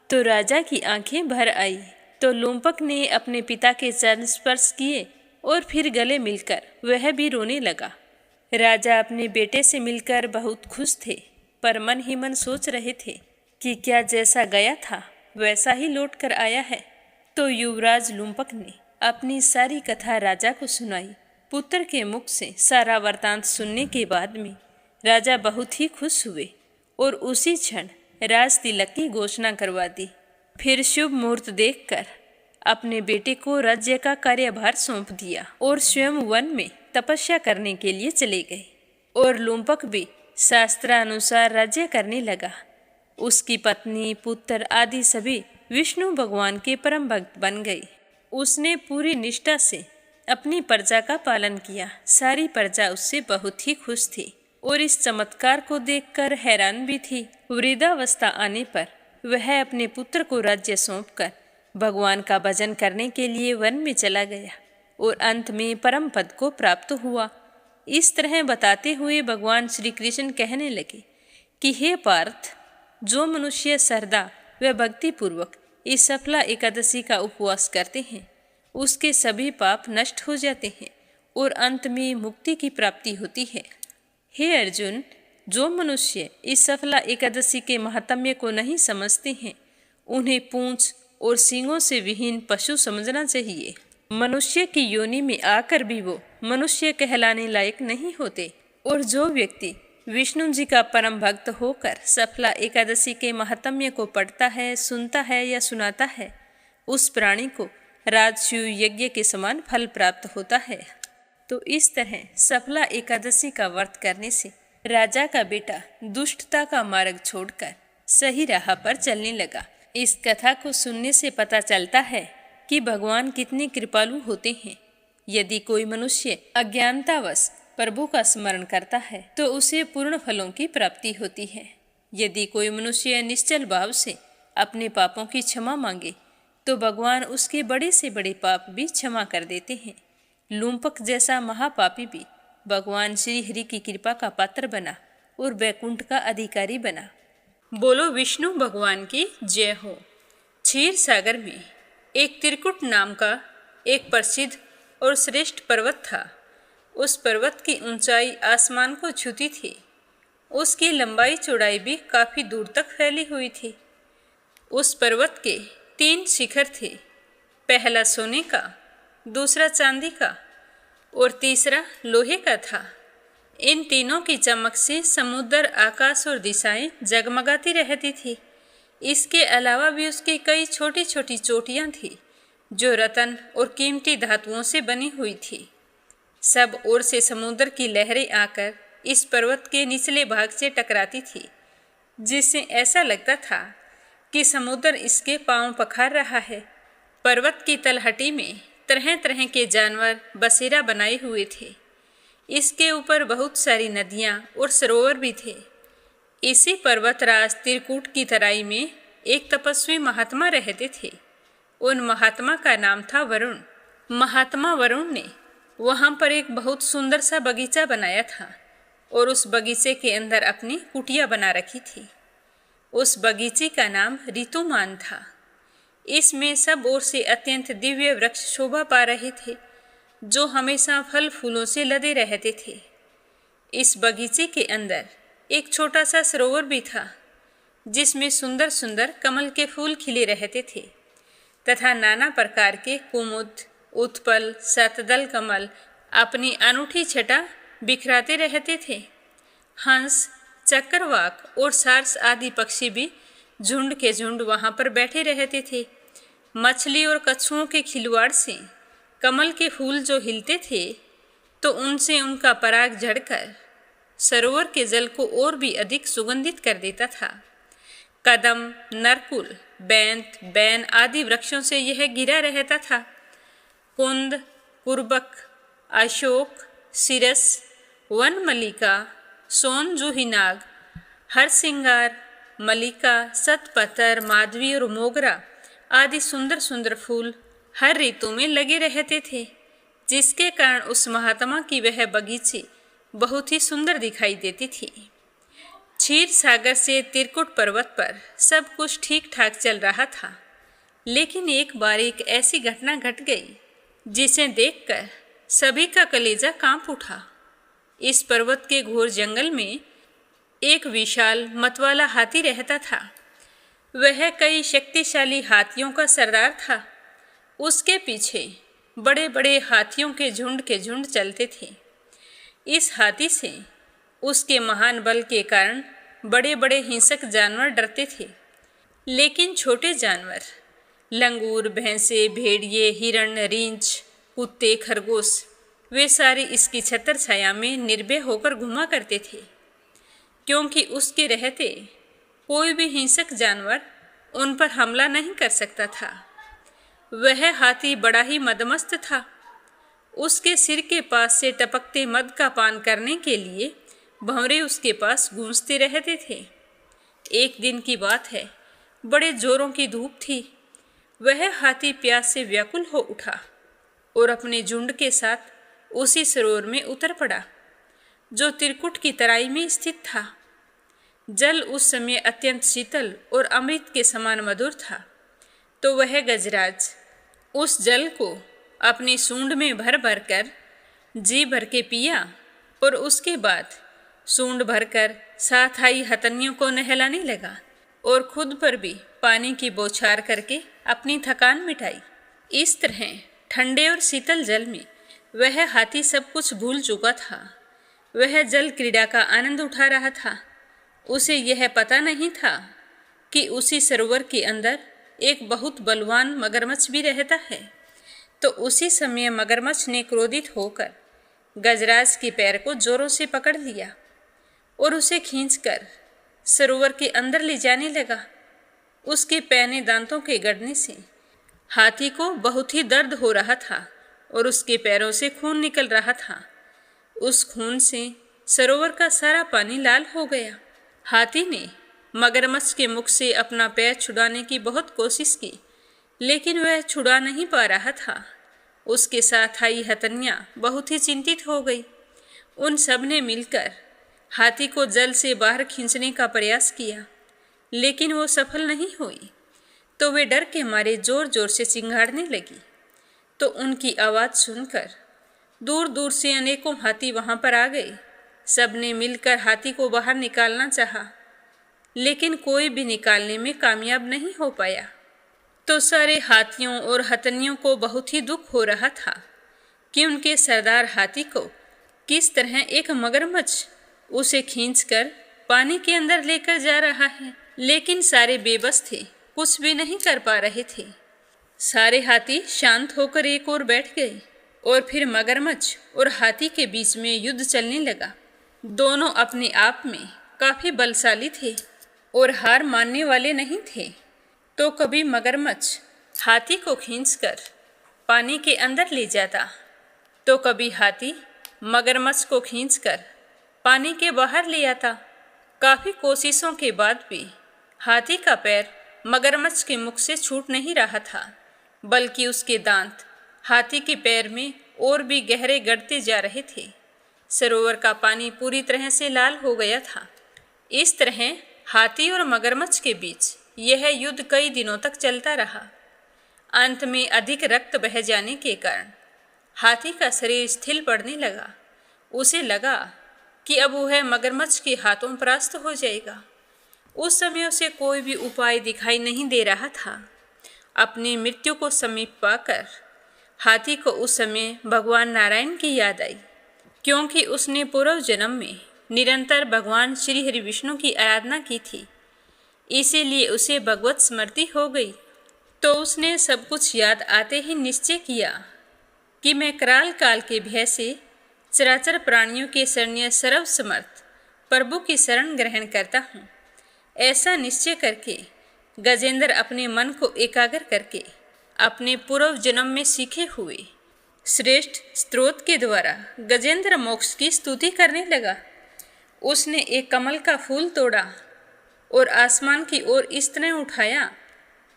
तो राजा की आंखें भर आई। तो लोमपक ने अपने पिता के चरण स्पर्श किए और फिर गले मिलकर वह भी रोने लगा। राजा अपने बेटे से मिलकर बहुत खुश थे, पर मन ही मन सोच रहे थे कि क्या जैसा गया था वैसा ही लौट कर आया है। तो युवराज लोमपक ने अपनी सारी कथा राजा को सुनाई। पुत्र के मुख से सारा वृतांत सुनने के बाद में राजा बहुत ही खुश हुए और उसी क्षण राज तिलक की घोषणा करवा दी। फिर शुभ मुहूर्त देखकर अपने बेटे को राज्य का कार्यभार सौंप दिया और स्वयं वन में तपस्या करने के लिए चले गए। और लोमपक भी शास्त्रानुसार राज्य करने लगा। उसकी पत्नी, पुत्र आदि सभी विष्णु भगवान के परम भक्त बन गए। उसने पूरी निष्ठा से अपनी प्रजा का पालन किया। सारी प्रजा उससे बहुत ही खुश थी और इस चमत्कार को देखकर हैरान भी थी। वृद्धावस्था आने पर वह अपने पुत्र को राज्य सौंपकर भगवान का भजन करने के लिए वन में चला गया और अंत में परम पद को प्राप्त हुआ। इस तरह बताते हुए भगवान श्री कृष्ण कहने लगे कि हे पार्थ, जो मनुष्य श्रद्धा व भक्तिपूर्वक इस सफला एकादशी का उपवास करते हैं उसके सभी पाप नष्ट हो जाते हैं और अंत में मुक्ति की प्राप्ति होती है। हे अर्जुन, जो मनुष्य इस सफला एकादशी के महात्म्य को नहीं समझते हैं उन्हें पूंछ और सींगों से विहीन पशु समझना चाहिए। मनुष्य की योनि में आकर भी वो मनुष्य कहलाने लायक नहीं होते। और जो व्यक्ति विष्णु जी का परम भक्त होकर सफला एकादशी के महात्म्य को पढ़ता है, सुनता है या सुनाता है, उस प्राणी को राजसूय यज्ञ के समान फल प्राप्त होता है। तो इस तरह सफला एकादशी का व्रत करने से राजा का बेटा दुष्टता का मार्ग छोड़कर सही राह पर चलने लगा। इस कथा को सुनने से पता चलता है कि भगवान कितने कृपालु होते हैं। यदि कोई मनुष्य अज्ञानतावश प्रभु का स्मरण करता है तो उसे पूर्ण फलों की प्राप्ति होती है। यदि कोई मनुष्य निश्चल भाव से अपने पापों की क्षमा मांगे तो भगवान उसके बड़े से बड़े पाप भी क्षमा कर देते हैं। लोमपक जैसा महापापी भी भगवान श्री हरि की कृपा का पात्र बना और वैकुंठ का अधिकारी बना। बोलो विष्णु भगवान की जय हो। क्षीर सागर में एक त्रिकुट नाम का एक प्रसिद्ध और श्रेष्ठ पर्वत था। उस पर्वत की ऊंचाई आसमान को छूती थी। उसकी लंबाई चौड़ाई भी काफ़ी दूर तक फैली हुई थी। उस पर्वत के 3 शिखर थे, पहला सोने का, दूसरा चांदी का और तीसरा लोहे का था। इन तीनों की चमक से समुद्र, आकाश और दिशाएं जगमगाती रहती थी। इसके अलावा भी उसकी कई छोटी छोटी चोटियां थी जो रत्न और कीमती धातुओं से बनी हुई थी। सब ओर से समुद्र की लहरें आकर इस पर्वत के निचले भाग से टकराती थी, जिससे ऐसा लगता था कि समुद्र इसके पांव पखार रहा है। पर्वत की तलहटी में तरह तरह के जानवर बसेरा बनाए हुए थे। इसके ऊपर बहुत सारी नदियां और सरोवर भी थे। इसी पर्वतराज त्रिकूट की तराई में एक तपस्वी महात्मा रहते थे। उन महात्मा का नाम था वरुण। महात्मा वरुण ने वहाँ पर एक बहुत सुंदर सा बगीचा बनाया था और उस बगीचे के अंदर अपनी कुटिया बना रखी थी। उस बगीचे का नाम ऋतुमान था। इसमें सब ओर से अत्यंत दिव्य वृक्ष शोभा पा रहे थे जो हमेशा फल फूलों से लदे रहते थे। इस बगीचे के अंदर एक छोटा सा सरोवर भी था जिसमें सुंदर सुंदर कमल के फूल खिले रहते थे तथा नाना प्रकार के कुमुद, उत्पल, शतदल कमल अपनी अनूठी छटा बिखराते रहते थे। हंस, चक्रवाक और सारस आदि पक्षी भी झुंड के झुंड वहाँ पर बैठे रहते थे। मछली और कछुओं के खिलवाड़ से कमल के फूल जो हिलते थे तो उनसे उनका पराग झड़कर सरोवर के जल को और भी अधिक सुगंधित कर देता था। कदम, नरकुल, बैंत, बैन आदि वृक्षों से यह घिरा रहता था। कुंद, कुर्बक, अशोक, सिरस, वन मल्लिका, सोन जूही नाग, हरसिंगार, मल्लिका, सतपतर, माधवी और मोगरा आदि सुंदर सुंदर फूल हर ऋतु में लगे रहते थे। जिसके कारण उस महात्मा की वह बगीचे बहुत ही सुंदर दिखाई देती थी। क्षीर सागर से त्रिकुट पर्वत पर सब कुछ ठीक ठाक चल रहा था, लेकिन एक बार एक ऐसी घटना घट गई जिसे देखकर सभी का कलेजा कांप उठा। इस पर्वत के घोर जंगल में एक विशाल मतवाला हाथी रहता था। वह कई शक्तिशाली हाथियों का सरदार था। उसके पीछे बड़े बड़े हाथियों के झुंड चलते थे। इस हाथी से उसके महान बल के कारण बड़े बड़े हिंसक जानवर डरते थे, लेकिन छोटे जानवर लंगूर, भैंसे, भेड़िए, हिरण, रींछ, कुत्ते, खरगोश वे सारे इसकी छत्र छाया में निर्भय होकर घुमा करते थे, क्योंकि उसके रहते कोई भी हिंसक जानवर उन पर हमला नहीं कर सकता था। वह हाथी बड़ा ही मदमस्त था। उसके सिर के पास से टपकते मद का पान करने के लिए भंवरे उसके पास गूंजते रहते थे। एक दिन की बात है, बड़े जोरों की धूप थी। वह हाथी प्यास से व्याकुल हो उठा और अपने झुंड के साथ उसी सरोवर में उतर पड़ा जो त्रिकुट की तराई में स्थित था। जल उस समय अत्यंत शीतल और अमृत के समान मधुर था, तो वह गजराज उस जल को अपनी सूंड में भर भर कर जी भर के पिया और उसके बाद सूंड भरकर साथ आई हथनियों को नहलाने लगा और खुद पर भी पानी की बौछार करके अपनी थकान मिटाई। इस तरह ठंडे और शीतल जल में वह हाथी सब कुछ भूल चुका था। वह जल क्रीड़ा का आनंद उठा रहा था। उसे यह पता नहीं था कि उसी सरोवर के अंदर एक बहुत बलवान मगरमच्छ भी रहता है। तो उसी समय मगरमच्छ ने क्रोधित होकर गजराज के पैर को जोरों से पकड़ लिया और उसे खींचकर सरोवर के अंदर ले जाने लगा। उसके पैने दांतों के गड़ने से हाथी को बहुत ही दर्द हो रहा था और उसके पैरों से खून निकल रहा था। उस खून से सरोवर का सारा पानी लाल हो गया। हाथी ने मगरमच्छ के मुख से अपना पैर छुड़ाने की बहुत कोशिश की, लेकिन वह छुड़ा नहीं पा रहा था। उसके साथ आई हथनियाँ बहुत ही चिंतित हो गई। उन सब ने मिलकर हाथी को जल से बाहर खींचने का प्रयास किया, लेकिन वो सफल नहीं हुई। तो वे डर के मारे जोर जोर से चिंघाड़ने लगी। तो उनकी आवाज़ सुनकर दूर दूर से अनेकों हाथी वहाँ पर आ गए। सब ने मिलकर हाथी को बाहर निकालना चाहा, लेकिन कोई भी निकालने में कामयाब नहीं हो पाया। तो सारे हाथियों और हथनियों को बहुत ही दुख हो रहा था कि उनके सरदार हाथी को किस तरह एक मगरमच्छ उसे खींचकर पानी के अंदर लेकर जा रहा है। लेकिन सारे बेबस थे, कुछ भी नहीं कर पा रहे थे। सारे हाथी शांत होकर एक ओर बैठ गए और फिर मगरमच्छ और हाथी के बीच में युद्ध चलने लगा। दोनों अपने आप में काफ़ी बलशाली थे और हार मानने वाले नहीं थे। तो कभी मगरमच्छ हाथी को खींचकर पानी के अंदर ले जाता, तो कभी हाथी मगरमच्छ को खींचकर पानी के बाहर ले आता। काफ़ी कोशिशों के बाद भी हाथी का पैर मगरमच्छ के मुख से छूट नहीं रहा था, बल्कि उसके दांत हाथी के पैर में और भी गहरे गड़ते जा रहे थे। सरोवर का पानी पूरी तरह से लाल हो गया था। इस तरह हाथी और मगरमच्छ के बीच यह युद्ध कई दिनों तक चलता रहा। अंत में अधिक रक्त बह जाने के कारण हाथी का शरीर स्थिर पड़ने लगा। उसे लगा कि अब वह मगरमच्छ के हाथों परास्त हो जाएगा। उस समय उसे कोई भी उपाय दिखाई नहीं दे रहा था। अपनी मृत्यु को समीप पाकर हाथी को उस समय भगवान नारायण की याद आई, क्योंकि उसने पूर्व जन्म में निरंतर भगवान श्री हरि विष्णु की आराधना की थी। इसीलिए उसे भगवत स्मृति हो गई। तो उसने सब कुछ याद आते ही निश्चय किया कि मैं कराल काल के भय से चराचर प्राणियों के शरण्य सर्वसमर्थ प्रभु की शरण ग्रहण करता हूँ। ऐसा निश्चय करके गजेंद्र अपने मन को एकाग्र करके अपने पूर्व जन्म में सीखे हुए श्रेष्ठ स्तोत्र के द्वारा गजेंद्र मोक्ष की स्तुति करने लगा। उसने एक कमल का फूल तोड़ा और आसमान की ओर इस तरह उठाया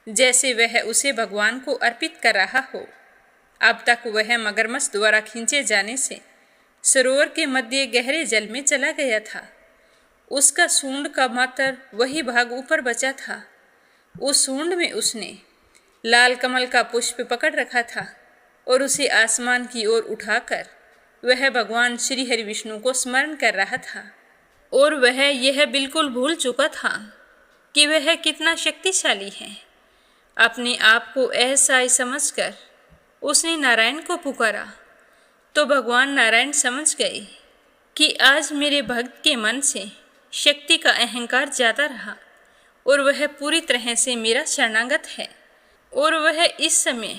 जैसे वह उसे भगवान को अर्पित कर रहा हो। अब तक वह मगरमच्छ द्वारा खींचे जाने से सरोवर के मध्य गहरे जल में चला गया था। उसका सूंड का मात्र वही भाग ऊपर बचा था। उस सूंड में उसने लाल कमल का पुष्प पकड़ रखा था और उसे आसमान की ओर उठाकर वह भगवान श्री हरि विष्णु को स्मरण कर रहा था। और वह यह बिल्कुल भूल चुका था कि वह कितना शक्तिशाली है। अपने आप को असहाय समझकर उसने नारायण को पुकारा तो भगवान नारायण समझ गए कि आज मेरे भक्त के मन से शक्ति का अहंकार जाता रहा और वह पूरी तरह से मेरा शरणागत है और वह इस समय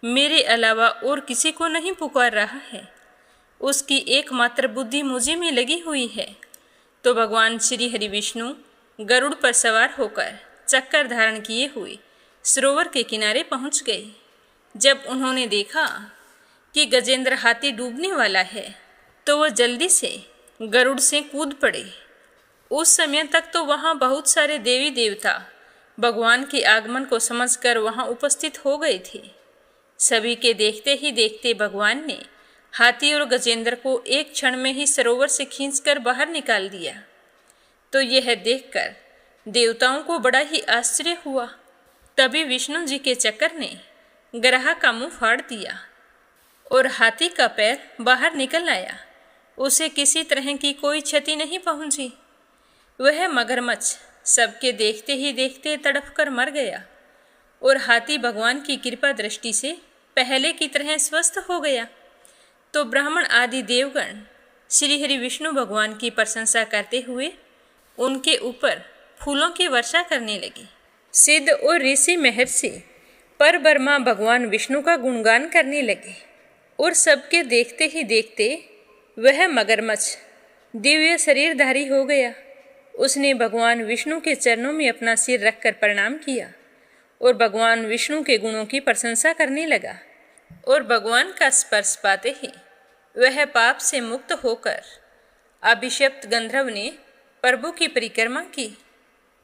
मेरे अलावा और किसी को नहीं पुकार रहा है। उसकी एकमात्र बुद्धि मुझे में लगी हुई है। तो भगवान श्री हरि विष्णु गरुड़ पर सवार होकर चक्कर धारण किए हुए सरोवर के किनारे पहुंच गए। जब उन्होंने देखा कि गजेंद्र हाथी डूबने वाला है तो वह जल्दी से गरुड़ से कूद पड़े। उस समय तक तो वहाँ बहुत सारे देवी देवता भगवान के आगमन को समझकर वहाँ उपस्थित हो गए थे। सभी के देखते ही देखते भगवान ने हाथी और गजेंद्र को एक क्षण में ही सरोवर से खींचकर बाहर निकाल दिया। तो यह देखकर देवताओं को बड़ा ही आश्चर्य हुआ। तभी विष्णु जी के चक्कर ने ग्रह का मुंह फाड़ दिया और हाथी का पैर बाहर निकल आया। उसे किसी तरह की कोई क्षति नहीं पहुंची। वह मगरमच्छ सबके देखते ही देखते तड़प कर मर गया और हाथी भगवान की कृपा दृष्टि से पहले की तरह स्वस्थ हो गया। तो ब्राह्मण आदि देवगण श्री हरि विष्णु भगवान की प्रशंसा करते हुए उनके ऊपर फूलों की वर्षा करने लगे। सिद्ध और ऋषि महर्षि पर ब्रह्मा भगवान विष्णु का गुणगान करने लगे और सबके देखते ही देखते वह मगरमच्छ दिव्य शरीरधारी हो गया। उसने भगवान विष्णु के चरणों में अपना सिर रखकर प्रणाम किया और भगवान विष्णु के गुणों की प्रशंसा करने लगा। और भगवान का स्पर्श पाते ही वह पाप से मुक्त होकर अभिशप्त गंधर्व ने प्रभु की परिक्रमा की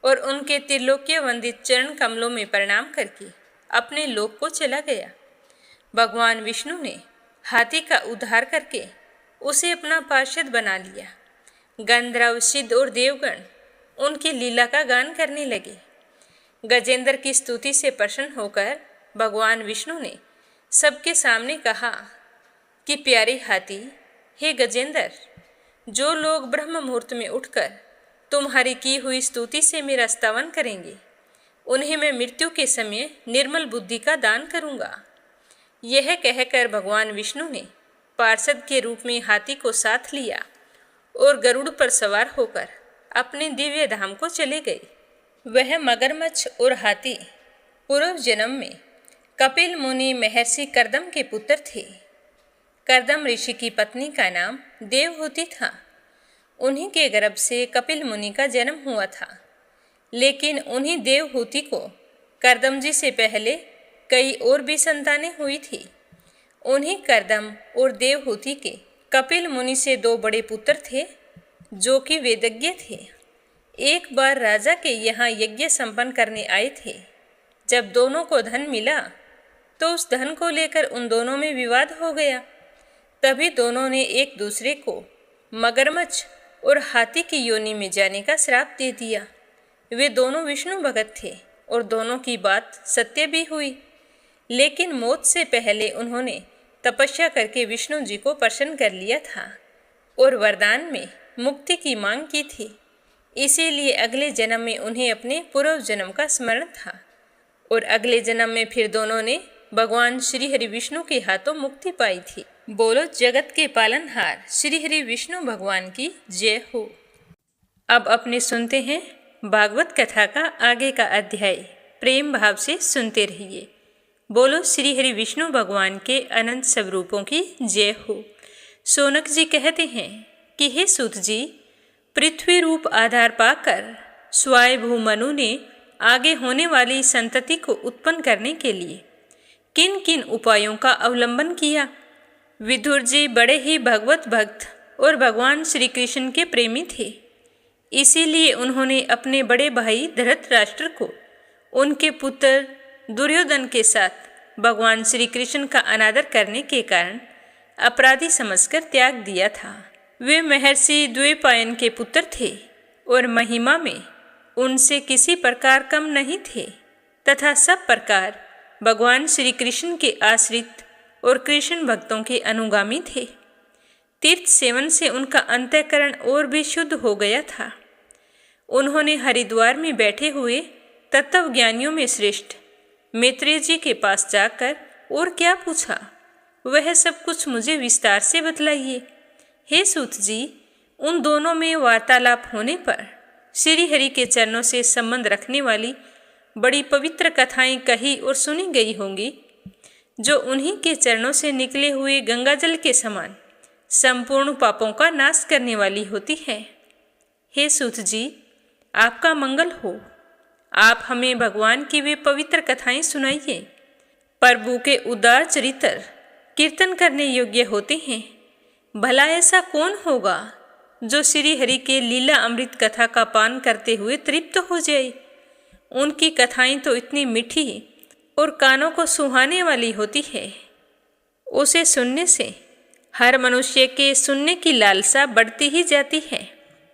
और उनके त्रिलोक्य वंदित चरण कमलों में प्रणाम करके अपने लोक को चला गया। भगवान विष्णु ने हाथी का उद्धार करके उसे अपना पार्षद बना लिया। गंधर्व सिद्ध और देवगण उनकी लीला का गान करने लगे। गजेंद्र की स्तुति से प्रसन्न होकर भगवान विष्णु ने सबके सामने कहा कि प्यारे हाथी, हे गजेंद्र, जो लोग ब्रह्म मुहूर्त में उठकर तुम्हारी की हुई स्तुति से मेरा स्तवन करेंगे उन्हें मैं मृत्यु के समय निर्मल बुद्धि का दान करूंगा। यह कहकर भगवान विष्णु ने पार्षद के रूप में हाथी को साथ लिया और गरुड़ पर सवार होकर अपने दिव्य धाम को चले गए। वह मगरमच्छ और हाथी पूर्व जन्म में कपिल मुनि महर्षि कर्दम के पुत्र थे। कर्दम ऋषि की पत्नी का नाम देवहूति था। उन्हीं के गर्भ से कपिल मुनि का जन्म हुआ था। लेकिन उन्हीं देवहूति को कर्दम जी से पहले कई और भी संतानें हुई थी। उन्हीं कर्दम और देवहूति के कपिल मुनि से दो बड़े पुत्र थे जो कि वेदज्ञ थे। एक बार राजा के यहाँ यज्ञ संपन्न करने आए थे। जब दोनों को धन मिला तो उस धन को लेकर उन दोनों में विवाद हो गया। तभी दोनों ने एक दूसरे को मगरमच्छ और हाथी की योनि में जाने का श्राप दे दिया। वे दोनों विष्णु भगत थे और दोनों की बात सत्य भी हुई। लेकिन मौत से पहले उन्होंने तपस्या करके विष्णु जी को प्रसन्न कर लिया था और वरदान में मुक्ति की मांग की थी। इसीलिए अगले जन्म में उन्हें अपने पूर्व जन्म का स्मरण था और अगले जन्म में फिर दोनों ने भगवान श्री हरि विष्णु के हाथों मुक्ति पाई थी। बोलो जगत के पालनहार श्री हरि विष्णु भगवान की जय हो। अब अपने सुनते हैं भागवत कथा का आगे का अध्याय। प्रेम भाव से सुनते रहिए। बोलो श्री हरि विष्णु भगवान के अनंत स्वरूपों की जय हो। सोनक जी कहते हैं कि हे सूत जी, पृथ्वी रूप आधार पाकर स्वयंभू मनु ने आगे होने वाली संतति को उत्पन्न करने के लिए किन किन उपायों का अवलंबन किया। विदुर जी बड़े ही भगवत भक्त और भगवान श्री कृष्ण के प्रेमी थे। इसीलिए उन्होंने अपने बड़े भाई धृतराष्ट्र को उनके पुत्र दुर्योधन के साथ भगवान श्री कृष्ण का अनादर करने के कारण अपराधी समझकर त्याग दिया था। वे महर्षि द्वैपायन के पुत्र थे और महिमा में उनसे किसी प्रकार कम नहीं थे तथा सब प्रकार भगवान श्री कृष्ण के आश्रित और कृष्ण भक्तों के अनुगामी थे। तीर्थ सेवन से उनका अंतःकरण और भी शुद्ध हो गया था। उन्होंने हरिद्वार में बैठे हुए तत्वज्ञानियों में श्रेष्ठ मैत्रेय जी के पास जाकर और क्या पूछा, वह सब कुछ मुझे विस्तार से बतलाइए। हे सूत जी, उन दोनों में वार्तालाप होने पर श्री हरि के चरणों से संबंध रखने वाली बड़ी पवित्र कथाएं कही और सुनी गई होंगी, जो उन्हीं के चरणों से निकले हुए गंगाजल के समान संपूर्ण पापों का नाश करने वाली होती है। हे सूत जी, आपका मंगल हो। आप हमें भगवान की वे पवित्र कथाएं सुनाइए। प्रभु के उदार चरित्र कीर्तन करने योग्य होते हैं। भला ऐसा कौन होगा जो श्री हरि के लीला अमृत कथा का पान करते हुए तृप्त हो जाए। उनकी कथाएं तो इतनी मीठी और कानों को सुहाने वाली होती है, उसे सुनने से हर मनुष्य के सुनने की लालसा बढ़ती ही जाती है,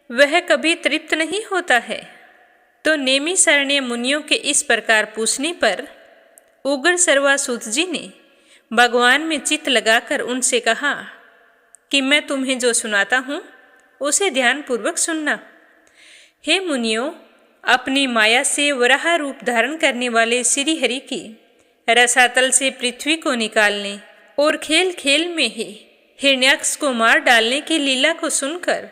वह कभी तृप्त नहीं होता है। तो नेमी शरण्य मुनियों के इस प्रकार पूछने पर उग्र सर्वासूत जी ने भगवान में चित्त लगाकर उनसे कहा कि मैं तुम्हें जो सुनाता हूँ उसे ध्यानपूर्वक सुनना। हे मुनियों, अपनी माया से वराह रूप धारण करने वाले श्री हरि की रसातल से पृथ्वी को निकालने और खेल खेल में ही हिरण्याक्ष को मार डालने की लीला को सुनकर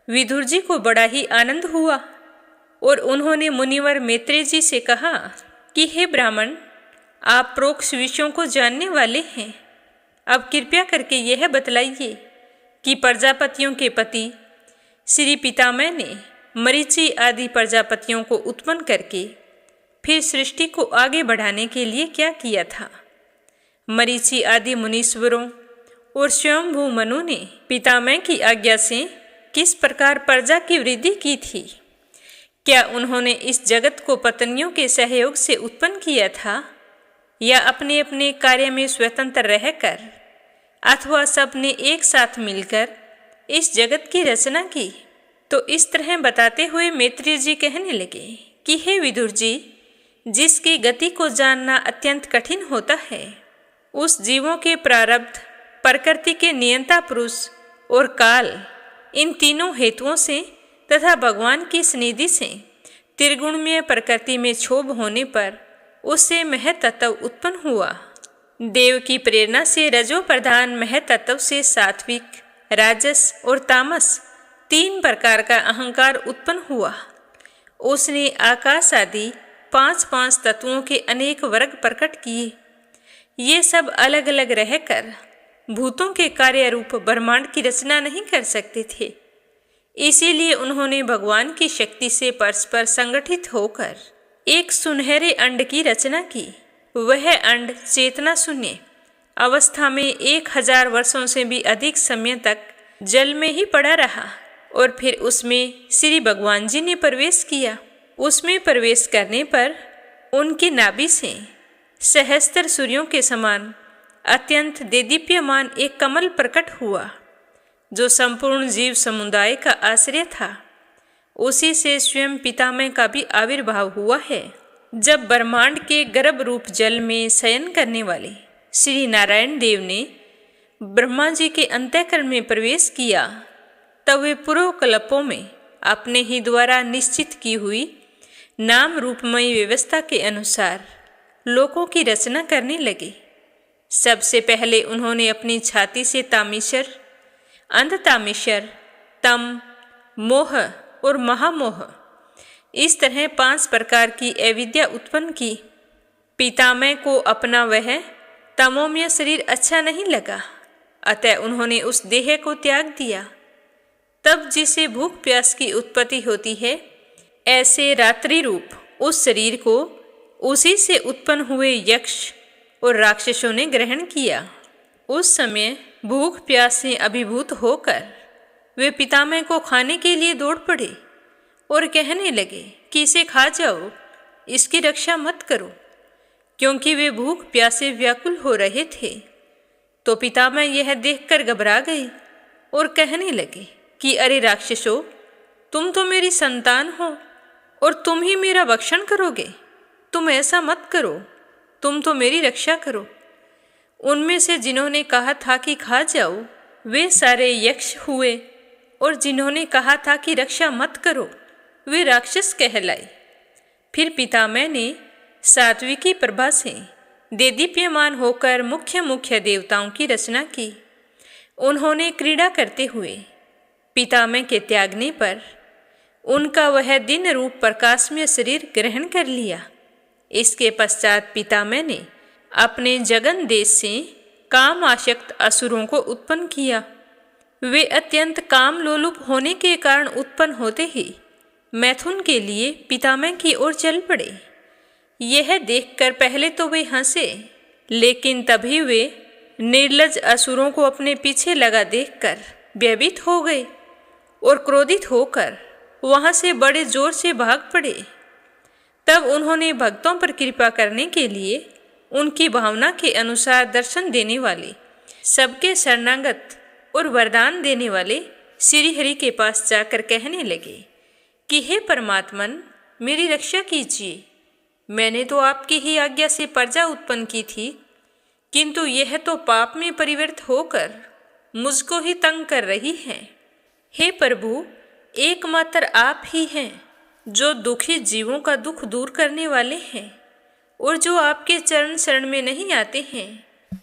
विदुर जी को बड़ा ही आनंद हुआ और उन्होंने मुनिवर मैत्रेय जी से कहा कि हे ब्राह्मण, आप प्रोक्त विषयों को जानने वाले हैं। अब कृपया करके यह बतलाइए कि प्रजापतियों के पति श्री पितामह ने मरीचि आदि प्रजापतियों को उत्पन्न करके फिर सृष्टि को आगे बढ़ाने के लिए क्या किया था। मरीचि आदि मुनीश्वरों और स्वयंभू मनु ने पितामह की आज्ञा से किस प्रकार प्रजा की वृद्धि की थी। क्या उन्होंने इस जगत को पत्नियों के सहयोग से उत्पन्न किया था या अपने अपने कार्य में स्वतंत्र रहकर अथवा सबने एक साथ मिलकर इस जगत की रचना की। तो इस तरह बताते हुए मैत्रेय जी कहने लगे कि हे विदुर जी, जिसकी गति को जानना अत्यंत कठिन होता है, उस जीवों के प्रारब्ध, प्रकृति के नियंता पुरुष और काल, इन तीनों हेतुओं से तथा भगवान की स्निधि से त्रिगुणमय प्रकृति में क्षोभ होने पर उससे महतत्व उत्पन्न हुआ। देव की प्रेरणा से रजो प्रधान महतत्व से सात्विक, राजस और तामस तीन प्रकार का अहंकार उत्पन्न हुआ। उसने आकाश आदि पांच पांच तत्वों के अनेक वर्ग प्रकट किए। ये सब अलग अलग रहकर भूतों के कार्य रूप ब्रह्मांड की रचना नहीं कर सकते थे। इसीलिए उन्होंने भगवान की शक्ति से परस्पर संगठित होकर एक सुनहरे अंड की रचना की। वह अंड चेतना शून्य अवस्था में 1000 वर्षों से भी अधिक समय तक जल में ही पड़ा रहा और फिर उसमें श्री भगवान जी ने प्रवेश किया। उसमें प्रवेश करने पर उनकी नाभि से सहस्त्र सूर्यों के समान अत्यंत देदीप्यमान एक कमल प्रकट हुआ, जो संपूर्ण जीव समुदाय का आश्रय था। उसी से स्वयं पितामह का भी आविर्भाव हुआ है। जब ब्रह्मांड के गर्भ रूप जल में शयन करने वाले श्री नारायण देव ने ब्रह्मा जी के अंतःकरण में प्रवेश किया, तब वे पूर्व कल्पों में अपने ही द्वारा निश्चित की हुई नाम रूपमय व्यवस्था के अनुसार लोकों की रचना करने लगे। सबसे पहले उन्होंने अपनी छाती से तामीशर, अंधतामीशर, तम, मोह और महामोह, इस तरह 5 प्रकार की अविद्या उत्पन्न की। पितामह को अपना वह तमोमय शरीर अच्छा नहीं लगा, अतः उन्होंने उस देह को त्याग दिया। तब जिसे भूख प्यास की उत्पत्ति होती है, ऐसे रात्रि रूप उस शरीर को उसी से उत्पन्न हुए यक्ष और राक्षसों ने ग्रहण किया। उस समय भूख प्यास से अभिभूत होकर वे पितामह को खाने के लिए दौड़ पड़े और कहने लगे कि इसे खा जाओ, इसकी रक्षा मत करो। क्योंकि वे भूख प्यासे व्याकुल हो रहे थे। तो पितामह यह देखकर घबरा गए और कहने लगे कि अरे राक्षसों, तुम तो मेरी संतान हो और तुम ही मेरा भक्षण करोगे। तुम ऐसा मत करो, तुम तो मेरी रक्षा करो। उनमें से जिन्होंने कहा था कि खा जाओ, वे सारे यक्ष हुए, और जिन्होंने कहा था कि रक्षा मत करो, वे राक्षस कहलाए। फिर पितामह ने सात्विकी प्रभा से देदीप्यमान होकर मुख्य मुख्य देवताओं की रचना की। उन्होंने क्रीड़ा करते हुए पितामह के त्यागने पर उनका वह दिन रूप प्रकाशमय शरीर ग्रहण कर लिया। इसके पश्चात पितामह ने अपने जगन देश से काम आसक्त असुरों को उत्पन्न किया। वे अत्यंत काम लोलुप होने के कारण उत्पन्न होते ही मैथुन के लिए पितामह की ओर चल पड़े। यह देखकर पहले तो वे हंसे, लेकिन तभी वे निर्लज असुरों को अपने पीछे लगा देखकर भयभीत हो गए और क्रोधित होकर वहां से बड़े जोर से भाग पड़े। तब उन्होंने भक्तों पर कृपा करने के लिए उनकी भावना के अनुसार दर्शन देने वाले, सबके शरणागत और वरदान देने वाले श्री हरि के पास जाकर कहने लगे कि हे परमात्मन, मेरी रक्षा कीजिए। मैंने तो आपकी ही आज्ञा से प्रजा उत्पन्न की थी, किंतु यह तो पाप में परिवर्तित होकर मुझको ही तंग कर रही है। हे प्रभु, एकमात्र आप ही हैं जो दुखी जीवों का दुख दूर करने वाले हैं, और जो आपके चरण शरण में नहीं आते हैं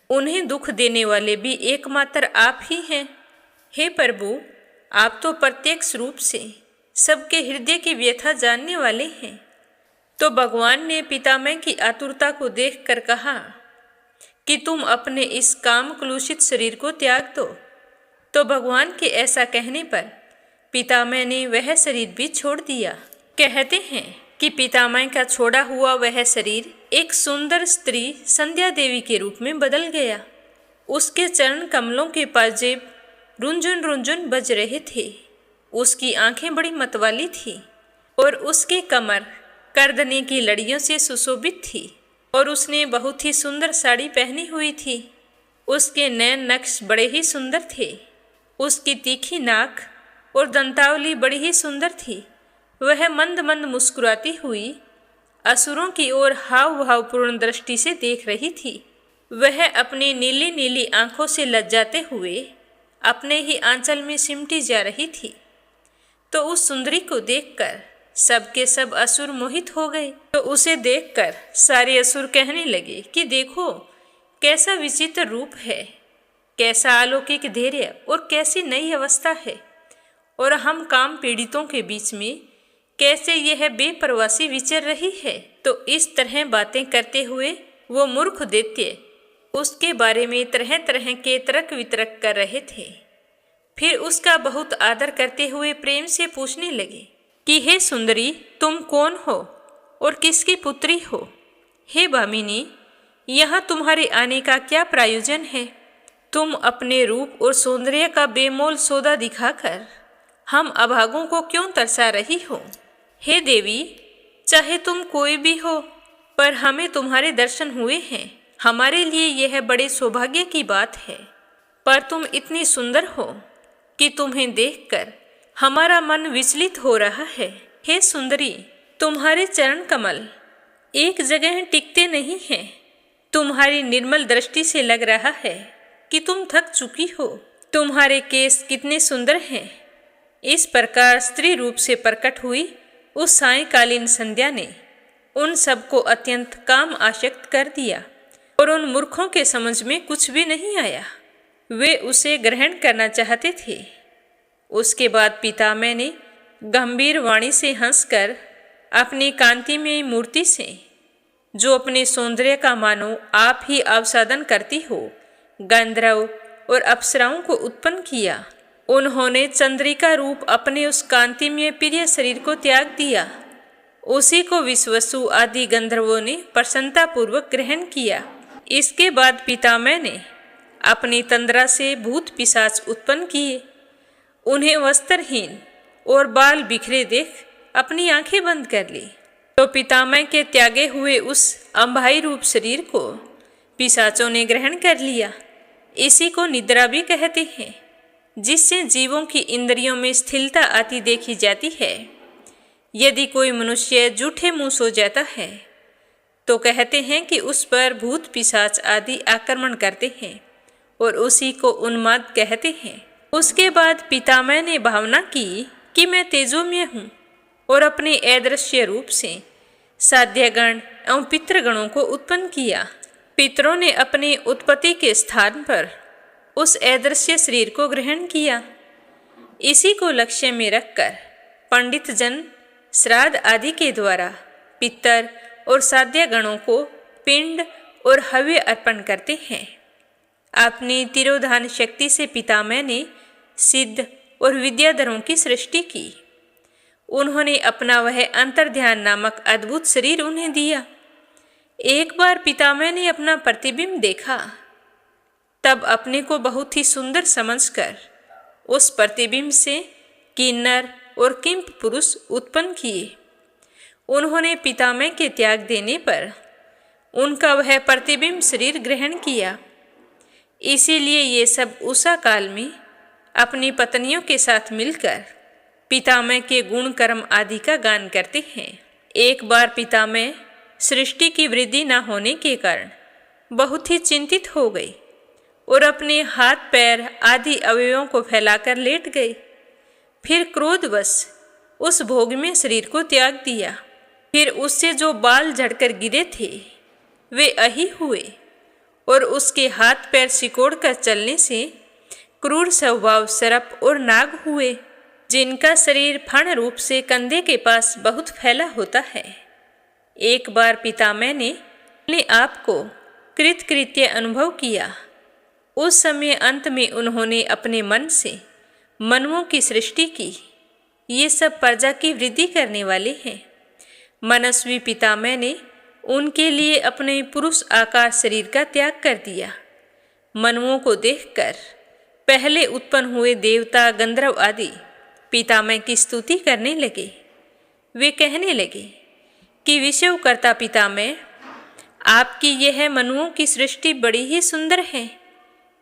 उन्हें दुख देने वाले भी एकमात्र आप ही हैं। हे प्रभु, आप तो प्रत्यक्ष रूप से सबके हृदय की व्यथा जानने वाले हैं। तो भगवान ने पितामह की आतुरता को देखकर कहा कि तुम अपने इस काम कलुषित शरीर को त्याग दो। तो भगवान के ऐसा कहने पर पितामह ने वह शरीर भी छोड़ दिया। कहते हैं कि पितामह का छोड़ा हुआ वह शरीर एक सुंदर स्त्री संध्या देवी के रूप में बदल गया। उसके चरण कमलों के पाजेब रुंझुन रुंझुन बज रहे थे। उसकी आंखें बड़ी मतवाली थी और उसके कमर करदने की लड़ियों से सुशोभित थी, और उसने बहुत ही सुंदर साड़ी पहनी हुई थी। उसके नैन नक्श बड़े ही सुंदर थे। उसकी तीखी नाक और दंतावली बड़ी ही सुंदर थी। वह मंद मंद मुस्कुराती हुई असुरों की ओर हाव भावपूर्ण दृष्टि से देख रही थी। वह अपनी नीली नीली आंखों से लज्जाते हुए अपने ही आंचल में सिमटी जा रही थी। तो उस सुंदरी को देखकर सबके सब असुर मोहित हो गए। तो उसे देखकर सारे असुर कहने लगे कि देखो, कैसा विचित्र रूप है, कैसा अलौकिक धैर्य और कैसी नई अवस्था है, और हम काम पीड़ितों के बीच में कैसे यह बेपरवासी विचर रही है। तो इस तरह बातें करते हुए वो मूर्ख दैत्य उसके बारे में तरह तरह के तर्क वितर्क कर रहे थे। फिर उसका बहुत आदर करते हुए प्रेम से पूछने लगे कि हे सुंदरी, तुम कौन हो और किसकी पुत्री हो? हे भामिनी, यहाँ तुम्हारे आने का क्या प्रयोजन है? तुम अपने रूप और सौंदर्य का बेमोल सौदा दिखाकर हम अभागों को क्यों तरसा रही हो? हे देवी, चाहे तुम कोई भी हो, पर हमें तुम्हारे दर्शन हुए हैं। हमारे लिए यह बड़े सौभाग्य की बात है। पर तुम इतनी सुंदर हो कि तुम्हें देखकर हमारा मन विचलित हो रहा है। हे सुंदरी, तुम्हारे चरण कमल एक जगह टिकते नहीं हैं। तुम्हारी निर्मल दृष्टि से लग रहा है कि तुम थक चुकी हो। तुम्हारे केस कितने सुंदर हैं। इस प्रकार स्त्री रूप से प्रकट हुई उस सायंकालीन संध्या ने उन सबको अत्यंत काम आसक्त कर दिया, और उन मूर्खों के समझ में कुछ भी नहीं आया। वे उसे ग्रहण करना चाहते थे। उसके बाद पितामह ने गंभीर वाणी से हंसकर अपनी कांतिमय मूर्ति से, जो अपने सौंदर्य का मानो आप ही आस्वादन करती हो, गंधर्व और अप्सराओं को उत्पन्न किया। उन्होंने चंद्रिका रूप अपने उस कांतिमय प्रिय शरीर को त्याग दिया। उसी को विश्वसु आदि गंधर्वों ने प्रसन्नतापूर्वक ग्रहण किया। इसके बाद पितामह ने अपनी तंद्रा से भूत पिशाच उत्पन्न किए। उन्हें वस्त्रहीन और बाल बिखरे देख अपनी आंखें बंद कर ली। तो पितामह के त्यागे हुए उस अम्भाई रूप शरीर को पिशाचों ने ग्रहण कर लिया। इसी को निद्रा भी कहते हैं, जिससे जीवों की इंद्रियों में स्थिरता आती देखी जाती है। यदि कोई मनुष्य जूठे मुंह सो जाता है तो कहते हैं कि उस पर भूत पिशाच आदि आक्रमण करते हैं और उसी को उन्माद कहते हैं। उसके बाद पितामह ने भावना की कि मैं तेजोमय हूँ और अपने अदृश्य रूप से साध्यगण एवं पितृगणों को उत्पन्न किया। पितरों ने अपनी उत्पत्ति के स्थान पर उस अदृश्य शरीर को ग्रहण किया। इसी को लक्ष्य में रखकर पंडित जन श्राद्ध आदि के द्वारा पितर और साध्यगणों को पिंड और हव्य अर्पण करते हैं। अपनी तिरोधान शक्ति से पितामह ने सिद्ध और विद्याधरों की सृष्टि की। उन्होंने अपना वह अंतर्ध्यान नामक अद्भुत शरीर उन्हें दिया। एक बार पितामह ने अपना प्रतिबिंब देखा, तब अपने को बहुत ही सुंदर समझकर उस प्रतिबिंब से किन्नर और किंप पुरुष उत्पन्न किए। उन्होंने पितामह के त्याग देने पर उनका वह प्रतिबिंब शरीर ग्रहण किया। इसीलिए ये सब उषा काल में अपनी पत्नियों के साथ मिलकर पितामह के गुण कर्म आदि का गान करते हैं। एक बार पितामह सृष्टि की वृद्धि न होने के कारण बहुत ही चिंतित हो गई और अपने हाथ पैर आदि अवयवों को फैलाकर लेट गए। फिर क्रोधवश उस भोग में शरीर को त्याग दिया। फिर उससे जो बाल झड़कर गिरे थे वे अही हुए और उसके हाथ पैर सिकोड़ कर चलने से क्रूर स्वभाव सर्प और नाग हुए, जिनका शरीर फण रूप से कंधे के पास बहुत फैला होता है। एक बार पितामह ने अपने आप को कृतकृत्य अनुभव किया। उस समय अंत में उन्होंने अपने मन से मनुओं की सृष्टि की। ये सब प्रजा की वृद्धि करने वाले हैं। मनस्वी पितामह ने उनके लिए अपने पुरुष आकार शरीर का त्याग कर दिया। मनुओं को देखकर पहले उत्पन्न हुए देवता गंधर्व आदि पितामह की स्तुति करने लगे। वे कहने लगे कि विषयकर्ता पितामह, आपकी यह मनुओं की सृष्टि बड़ी ही सुंदर है।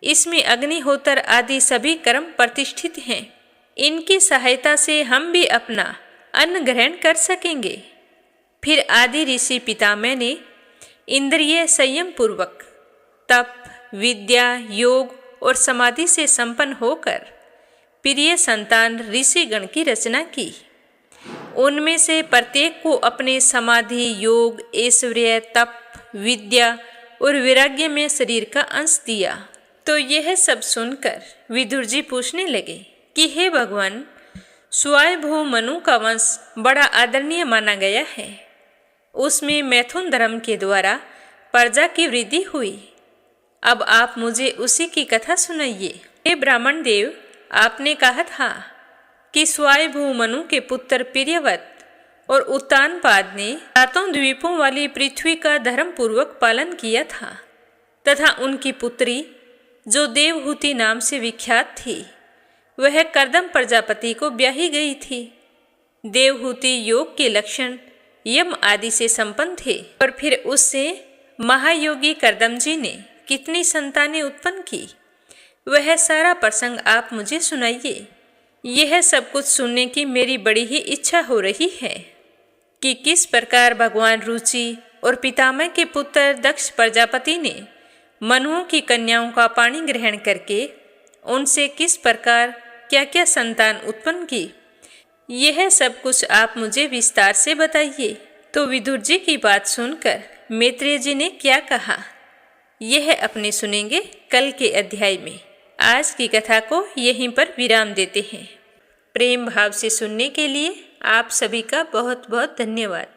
इसमें अग्निहोत्र आदि सभी कर्म प्रतिष्ठित हैं। इनकी सहायता से हम भी अपना अन्न ग्रहण कर सकेंगे। फिर आदि ऋषि पितामह ने इंद्रिय संयम पूर्वक तप, विद्या, योग और समाधि से संपन्न होकर प्रिय संतान ऋषिगण की रचना की। उनमें से प्रत्येक को अपने समाधि, योग, ऐश्वर्य, तप, विद्या और वैराग्य में शरीर का अंश दिया। तो यह सब सुनकर विदुर जी पूछने लगे कि हे भगवान, स्वयंभू मनु का वंश बड़ा आदरणीय माना गया है। उसमें मैथुन धर्म के द्वारा प्रजा की वृद्धि हुई। अब आप मुझे उसी की कथा सुनाइए। हे ब्राह्मण देव, आपने कहा था कि स्वयंभू मनु के पुत्र प्रियव्रत और उत्तानपाद ने सातों द्वीपों वाली पृथ्वी का धर्म पूर्वक पालन किया था तथा उनकी पुत्री जो देवहूति नाम से विख्यात थी, वह कर्दम प्रजापति को ब्याही गई थी। देवहूति योग के लक्षण यम आदि से संपन्न थे और फिर उससे महायोगी कर्दम जी ने कितनी संतानें उत्पन्न की, वह सारा प्रसंग आप मुझे सुनाइए। यह सब कुछ सुनने की मेरी बड़ी ही इच्छा हो रही है कि किस प्रकार भगवान रुचि और पितामह के पुत्र दक्ष प्रजापति ने मनुओं की कन्याओं का पाणी ग्रहण करके उनसे किस प्रकार क्या क्या संतान उत्पन्न की। यह सब कुछ आप मुझे विस्तार से बताइए। तो विदुर जी की बात सुनकर मैत्रेय जी ने क्या कहा, यह अपने सुनेंगे कल के अध्याय में। आज की कथा को यहीं पर विराम देते हैं। प्रेम भाव से सुनने के लिए आप सभी का बहुत बहुत धन्यवाद।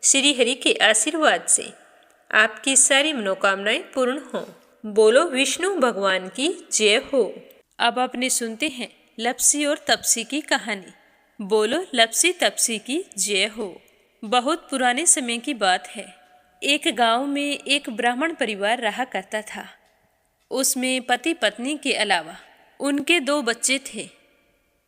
श्री हरि के आशीर्वाद से आपकी सारी मनोकामनाएं पूर्ण हों। बोलो विष्णु भगवान की जय हो। अब अपने सुनते हैं लपसी और तपसी की कहानी। बोलो लपसी तपसी की जय हो। बहुत पुराने समय की बात है। एक गांव में एक ब्राह्मण परिवार रहा करता था। उसमें पति पत्नी के अलावा उनके 2 बच्चे थे।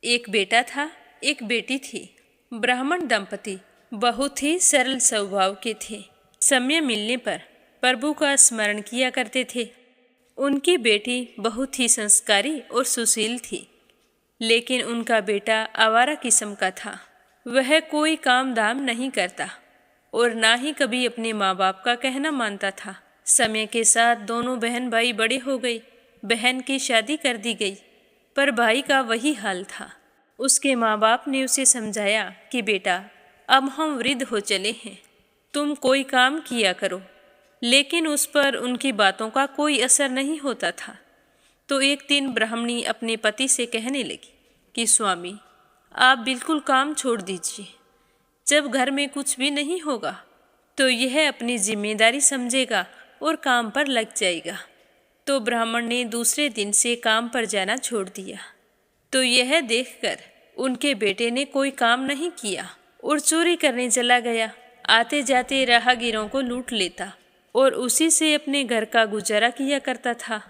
एक बेटा था, एक बेटी थी। ब्राह्मण दंपति बहुत ही सरल स्वभाव के थे। समय मिलने पर प्रभु का स्मरण किया करते थे। उनकी बेटी बहुत ही संस्कारी और सुशील थी, लेकिन उनका बेटा आवारा किस्म का था। वह कोई काम धाम नहीं करता और ना ही कभी अपने माँ बाप का कहना मानता था। समय के साथ दोनों बहन भाई बड़े हो गए। बहन की शादी कर दी गई, पर भाई का वही हाल था। उसके माँ बाप ने उसे समझाया कि बेटा, अब हम वृद्ध हो चले हैं, तुम कोई काम किया करो, लेकिन उस पर उनकी बातों का कोई असर नहीं होता था। तो एक दिन ब्राह्मणी अपने पति से कहने लगी कि स्वामी, आप बिल्कुल काम छोड़ दीजिए। जब घर में कुछ भी नहीं होगा तो यह अपनी जिम्मेदारी समझेगा और काम पर लग जाएगा। तो ब्राह्मण ने दूसरे दिन से काम पर जाना छोड़ दिया। तो यह देखकर उनके बेटे ने कोई काम नहीं किया और चोरी करने चला गया। आते जाते राहगीरों को लूट लेता और उसी से अपने घर का गुजारा किया करता था।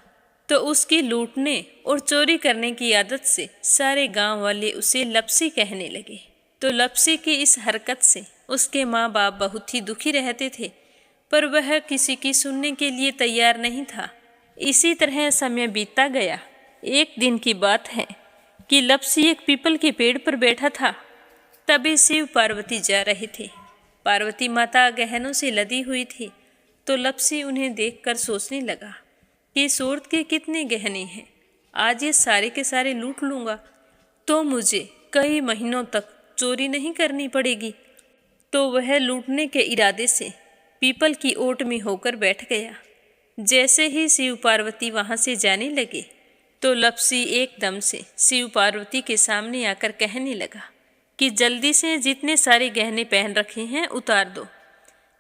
तो उसकी लूटने और चोरी करने की आदत से सारे गांव वाले उसे लपसी कहने लगे। तो लपसी की इस हरकत से उसके माँ बाप बहुत ही दुखी रहते थे, पर वह किसी की सुनने के लिए तैयार नहीं था। इसी तरह समय बीतता गया। एक दिन की बात है कि लपसी एक पीपल के पेड़ पर बैठा था। तभी शिव पार्वती जा रहे थे। पार्वती माता गहनों से लदी हुई थी। तो लपसी उन्हें देखकर सोचने लगा कि सूरत के कितने गहने हैं, आज ये सारे के सारे लूट लूँगा तो मुझे कई महीनों तक चोरी नहीं करनी पड़ेगी। तो वह लूटने के इरादे से पीपल की ओट में होकर बैठ गया। जैसे ही शिव पार्वती वहाँ से जाने लगे तो लपसी एकदम से शिव पार्वती के सामने आकर कहने लगा कि जल्दी से जितने सारे गहने पहन रखे हैं उतार दो।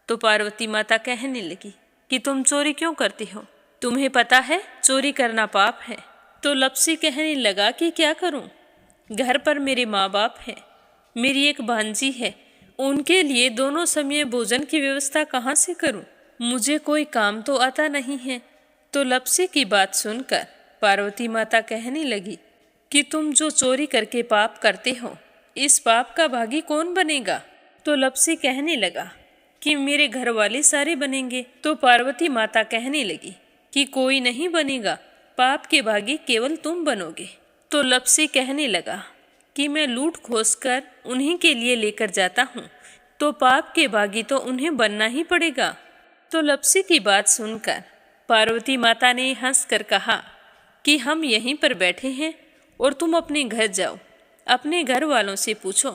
तो पार्वती माता कहने लगी कि तुम चोरी क्यों करती हो, तुम्हें पता है चोरी करना पाप है। तो लपसी कहने लगा कि क्या करूं, घर पर मेरे माँ बाप हैं, मेरी एक भांजी है, उनके लिए दोनों समय भोजन की व्यवस्था कहाँ से करूं, मुझे कोई काम तो आता नहीं है। तो लपसी की बात सुनकर पार्वती माता कहने लगी कि तुम जो चोरी करके पाप करते हो, इस पाप का भागी कौन बनेगा। तो लपसी कहने लगा कि मेरे घर वाले सारे बनेंगे। तो पार्वती माता कहने लगी कि कोई नहीं बनेगा, पाप के भागी केवल तुम बनोगे। तो लपसी कहने लगा कि मैं लूट खोस कर उन्हीं के लिए लेकर जाता हूँ, तो पाप के भागी तो उन्हें बनना ही पड़ेगा। तो लपसी की बात सुनकर पार्वती माता ने हंसकर कहा कि हम यहीं पर बैठे हैं और तुम अपने घर जाओ, अपने घर वालों से पूछो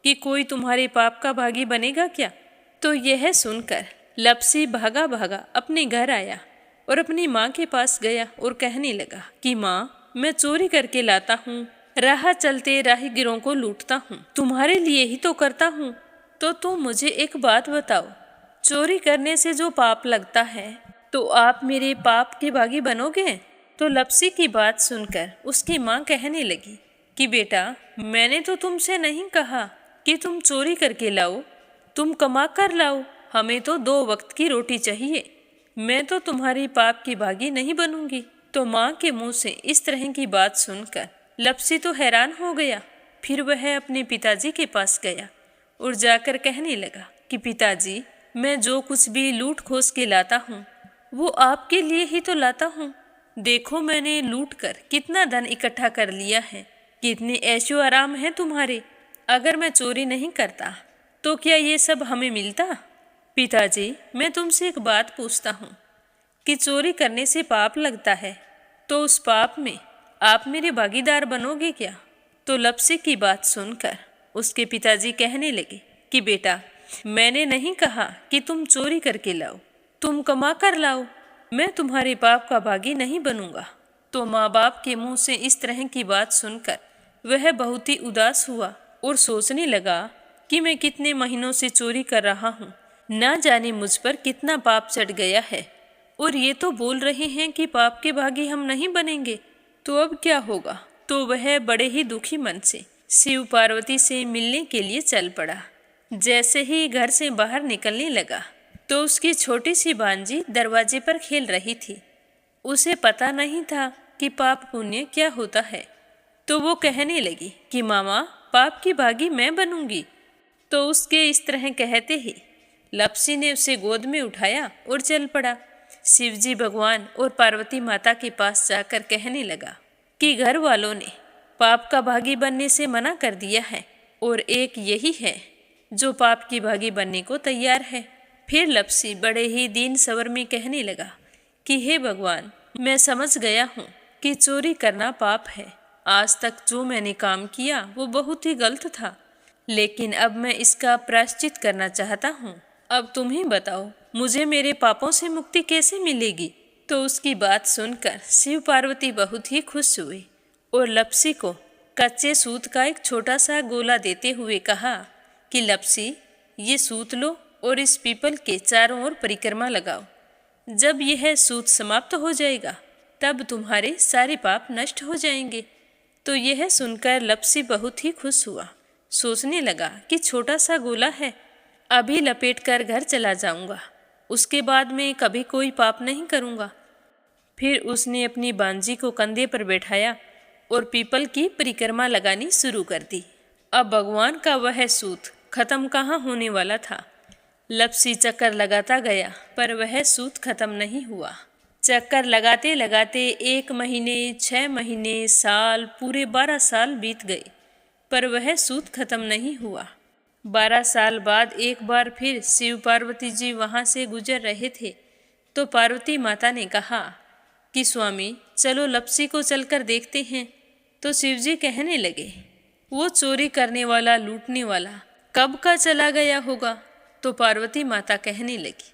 कि कोई तुम्हारे पाप का भागी बनेगा क्या। तो यह सुनकर लपसी भागा भागा अपने घर आया और अपनी माँ के पास गया और कहने लगा कि माँ, मैं चोरी करके लाता हूँ, राह चलते राहगीरों को लूटता हूँ, तुम्हारे लिए ही तो करता हूँ। तो तुम मुझे एक बात बताओ, चोरी करने से जो पाप लगता है तो आप मेरे पाप के भागी बनोगे। तो लपसी की बात सुनकर उसकी माँ कहने लगी कि बेटा, मैंने तो तुमसे नहीं कहा कि तुम चोरी करके लाओ, तुम कमा कर लाओ, हमें तो 2 वक्त की रोटी चाहिए, मैं तो तुम्हारी पाप की भागी नहीं बनूंगी। तो माँ के मुंह से इस तरह की बात सुनकर लपसी तो हैरान हो गया। फिर वह अपने पिताजी के पास गया और जाकर कहने लगा कि पिताजी, मैं जो कुछ भी लूट खोस के लाता हूँ वो आपके लिए ही तो लाता हूँ। देखो मैंने लूट कर कितना धन इकट्ठा कर लिया है, कितने ऐशो आराम है तुम्हारे। अगर मैं चोरी नहीं करता तो क्या ये सब हमें मिलता। पिताजी, मैं तुमसे एक बात पूछता हूँ कि चोरी करने से पाप लगता है, तो उस पाप में आप मेरे भागीदार बनोगे क्या। तो लपसी की बात सुनकर उसके पिताजी कहने लगे कि बेटा, मैंने नहीं कहा कि तुम चोरी करके लाओ, तुम कमा कर लाओ, मैं तुम्हारे पाप का भागी नहीं बनूंगा। तो माँ बाप के मुंह से इस तरह की बात सुनकर वह बहुत ही उदास हुआ और सोचने लगा कि मैं कितने महीनों से चोरी कर रहा हूँ, ना जाने मुझ पर कितना पाप चढ़ गया है, और ये तो बोल रहे हैं कि पाप के भागी हम नहीं बनेंगे, तो अब क्या होगा। तो वह बड़े ही दुखी मन से शिव पार्वती से मिलने के लिए चल पड़ा। जैसे ही घर से बाहर निकलने लगा तो उसकी छोटी सी भांजी दरवाजे पर खेल रही थी। उसे पता नहीं था कि पाप पुण्य क्या होता है। तो वो कहने लगी कि मामा, पाप की भागी मैं बनूंगी। तो उसके इस तरह कहते ही लपसी ने उसे गोद में उठाया और चल पड़ा। शिवजी भगवान और पार्वती माता के पास जाकर कहने लगा कि घर वालों ने पाप का भागी बनने से मना कर दिया है और एक यही है जो पाप की भागी बनने को तैयार है। फिर लपसी बड़े ही दीन स्वर में कहने लगा कि हे भगवान, मैं समझ गया हूँ कि चोरी करना पाप है। आज तक जो मैंने काम किया वो बहुत ही गलत था, लेकिन अब मैं इसका प्रायश्चित करना चाहता हूँ। अब तुम ही बताओ, मुझे मेरे पापों से मुक्ति कैसे मिलेगी? तो उसकी बात सुनकर शिव पार्वती बहुत ही खुश हुए और लपसी को कच्चे सूत का एक छोटा सा गोला देते हुए कहा कि लपसी, ये सूत लो और इस पीपल के चारों ओर परिक्रमा लगाओ। जब यह सूत समाप्त हो जाएगा तब तुम्हारे सारे पाप नष्ट हो जाएंगे। तो यह सुनकर लपसी बहुत ही खुश हुआ। सोचने लगा कि छोटा सा गोला है, अभी लपेट कर घर चला जाऊंगा, उसके बाद में कभी कोई पाप नहीं करूंगा। फिर उसने अपनी बांजी को कंधे पर बैठाया और पीपल की परिक्रमा लगानी शुरू कर दी। अब भगवान का वह सूत खत्म कहाँ होने वाला था। लपसी चक्कर लगाता गया पर वह सूत खत्म नहीं हुआ। चक्कर लगाते लगाते 1 महीने, 6 महीने, साल, पूरे 12 साल बीत गए पर वह सूत खत्म नहीं हुआ। 12 साल बाद एक बार फिर शिव पार्वती जी वहाँ से गुजर रहे थे तो पार्वती माता ने कहा कि स्वामी, चलो लपसी को चलकर देखते हैं। तो शिवजी कहने लगे, वो चोरी करने वाला, लूटने वाला कब का चला गया होगा? तो पार्वती माता कहने लगी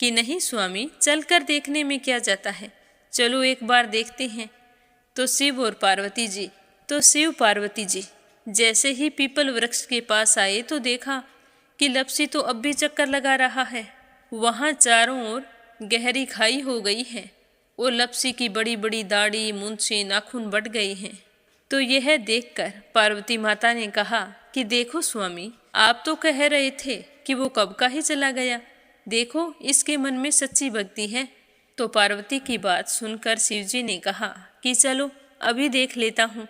कि नहीं स्वामी, चलकर देखने में क्या जाता है, चलो एक बार देखते हैं। तो शिव पार्वती जी जैसे ही पीपल वृक्ष के पास आए तो देखा कि लपसी तो अब भी चक्कर लगा रहा है। वहाँ चारों ओर गहरी खाई हो गई है और लपसी की बड़ी बड़ी दाढ़ी, मूंछें, नाखून बढ़ गए हैं। तो यह देखकर पार्वती माता ने कहा कि देखो स्वामी, आप तो कह रहे थे कि वो कब का ही चला गया, देखो इसके मन में सच्ची भक्ति है। तो पार्वती की बात सुनकर शिवजी ने कहा कि चलो अभी देख लेता हूँ।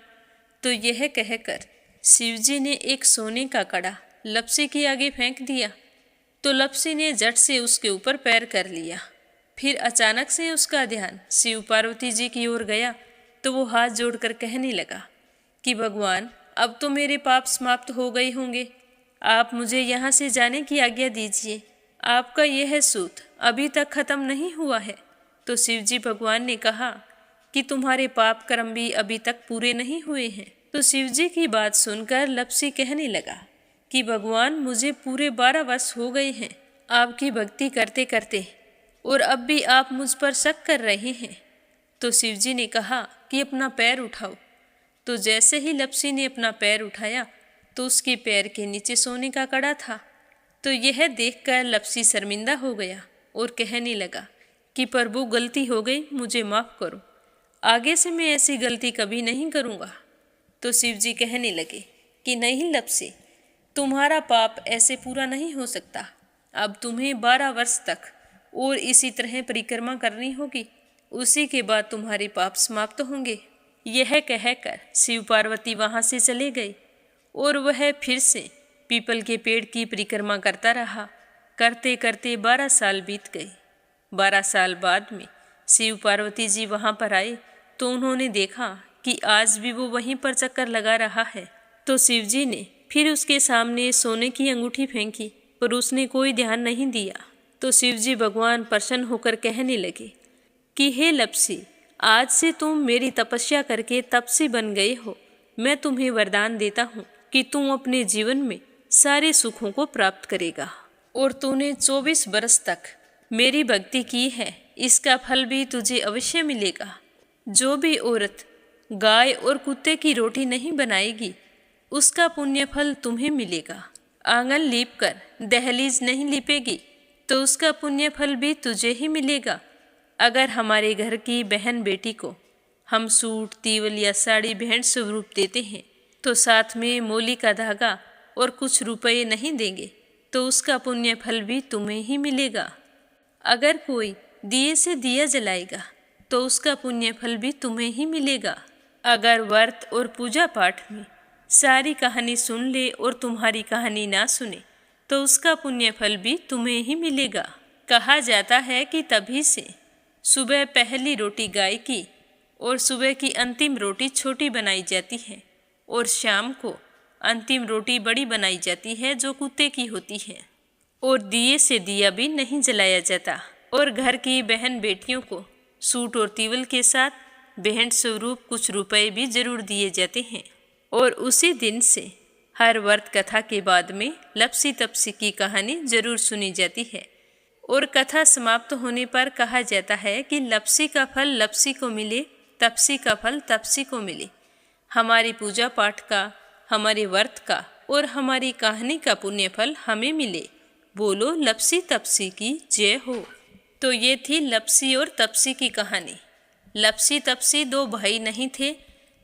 तो यह कहकर शिवजी ने एक सोने का कड़ा लपसी के आगे फेंक दिया। तो लपसी ने झट से उसके ऊपर पैर कर लिया। फिर अचानक से उसका ध्यान शिव पार्वती जी की ओर गया तो वो हाथ जोड़कर कहने लगा कि भगवान, अब तो मेरे पाप समाप्त हो गए होंगे, आप मुझे यहाँ से जाने की आज्ञा दीजिए। आपका यह सूत अभी तक खत्म नहीं हुआ है। तो शिवजी भगवान ने कहा कि तुम्हारे पाप कर्म भी अभी तक पूरे नहीं हुए हैं। तो शिवजी की बात सुनकर लपसी कहने लगा कि भगवान, मुझे पूरे 12 वर्ष हो गए हैं आपकी भक्ति करते करते, और अब भी आप मुझ पर शक कर रहे हैं। तो शिवजी ने कहा कि अपना पैर उठाओ। तो जैसे ही लपसी ने अपना पैर उठाया तो उसके पैर के नीचे सोने का कड़ा था। तो यह देखकर लपसी शर्मिंदा हो गया और कहने लगा कि प्रभु, गलती हो गई, मुझे माफ़ करो, आगे से मैं ऐसी गलती कभी नहीं करूँगा। तो शिवजी कहने लगे कि नहीं लपसी, तुम्हारा पाप ऐसे पूरा नहीं हो सकता। अब तुम्हें 12 वर्ष तक और इसी तरह परिक्रमा करनी होगी, उसी के बाद तुम्हारे पाप समाप्त होंगे। यह कहकर शिव पार्वती वहाँ से चले गए और वह फिर से पीपल के पेड़ की परिक्रमा करता रहा। करते करते 12 साल बीत गए। 12 साल बाद में शिव पार्वती जी वहाँ पर आए तो उन्होंने देखा कि आज भी वो वहीं पर चक्कर लगा रहा है। तो शिवजी ने फिर उसके सामने सोने की अंगूठी फेंकी पर उसने कोई ध्यान नहीं दिया। तो शिवजी भगवान प्रसन्न होकर कहने लगे कि हे लपसी, आज से तुम मेरी तपस्या करके तपसी बन गए हो। मैं तुम्हें वरदान देता हूँ कि तुम अपने जीवन में सारे सुखों को प्राप्त करेगा। और तूने 24 बरस तक मेरी भक्ति की है, इसका फल भी तुझे अवश्य मिलेगा। जो भी औरत गाय और कुत्ते की रोटी नहीं बनाएगी, उसका पुण्य फल तुम्हें मिलेगा। आंगन लीप कर दहलीज नहीं लीपेगी तो उसका पुण्य फल भी तुझे ही मिलेगा। अगर हमारे घर की बहन बेटी को हम सूट, तीवल या साड़ी भेंट स्वरूप देते हैं तो साथ में मोली का धागा और कुछ रुपए नहीं देंगे तो उसका पुण्य फल भी तुम्हें ही मिलेगा। अगर कोई दिए से दिया जलाएगा तो उसका पुण्य फल भी तुम्हें ही मिलेगा। अगर व्रत और पूजा पाठ में सारी कहानी सुन ले और तुम्हारी कहानी ना सुने तो उसका पुण्य फल भी तुम्हें ही मिलेगा। कहा जाता है कि तभी से सुबह पहली रोटी गाय की और सुबह की अंतिम रोटी छोटी बनाई जाती है और शाम को अंतिम रोटी बड़ी बनाई जाती है जो कुत्ते की होती है। और दिए से दिया भी नहीं जलाया जाता और घर की बहन बेटियों को सूट और तीवल के साथ भेंट स्वरूप कुछ रुपए भी जरूर दिए जाते हैं। और उसी दिन से हर व्रत कथा के बाद में लपसी तपसी की कहानी जरूर सुनी जाती है और कथा समाप्त होने पर कहा जाता है कि लपसी का फल लपसी को मिले, तपसी का फल तपसी को मिले। हमारी पूजा पाठ का, हमारे व्रत का और हमारी कहानी का पुण्य फल हमें मिले। बोलो लपसी तपसी की जय हो। तो ये थी लपसी और तपसी की कहानी। लपसी तपसी दो भाई नहीं थे।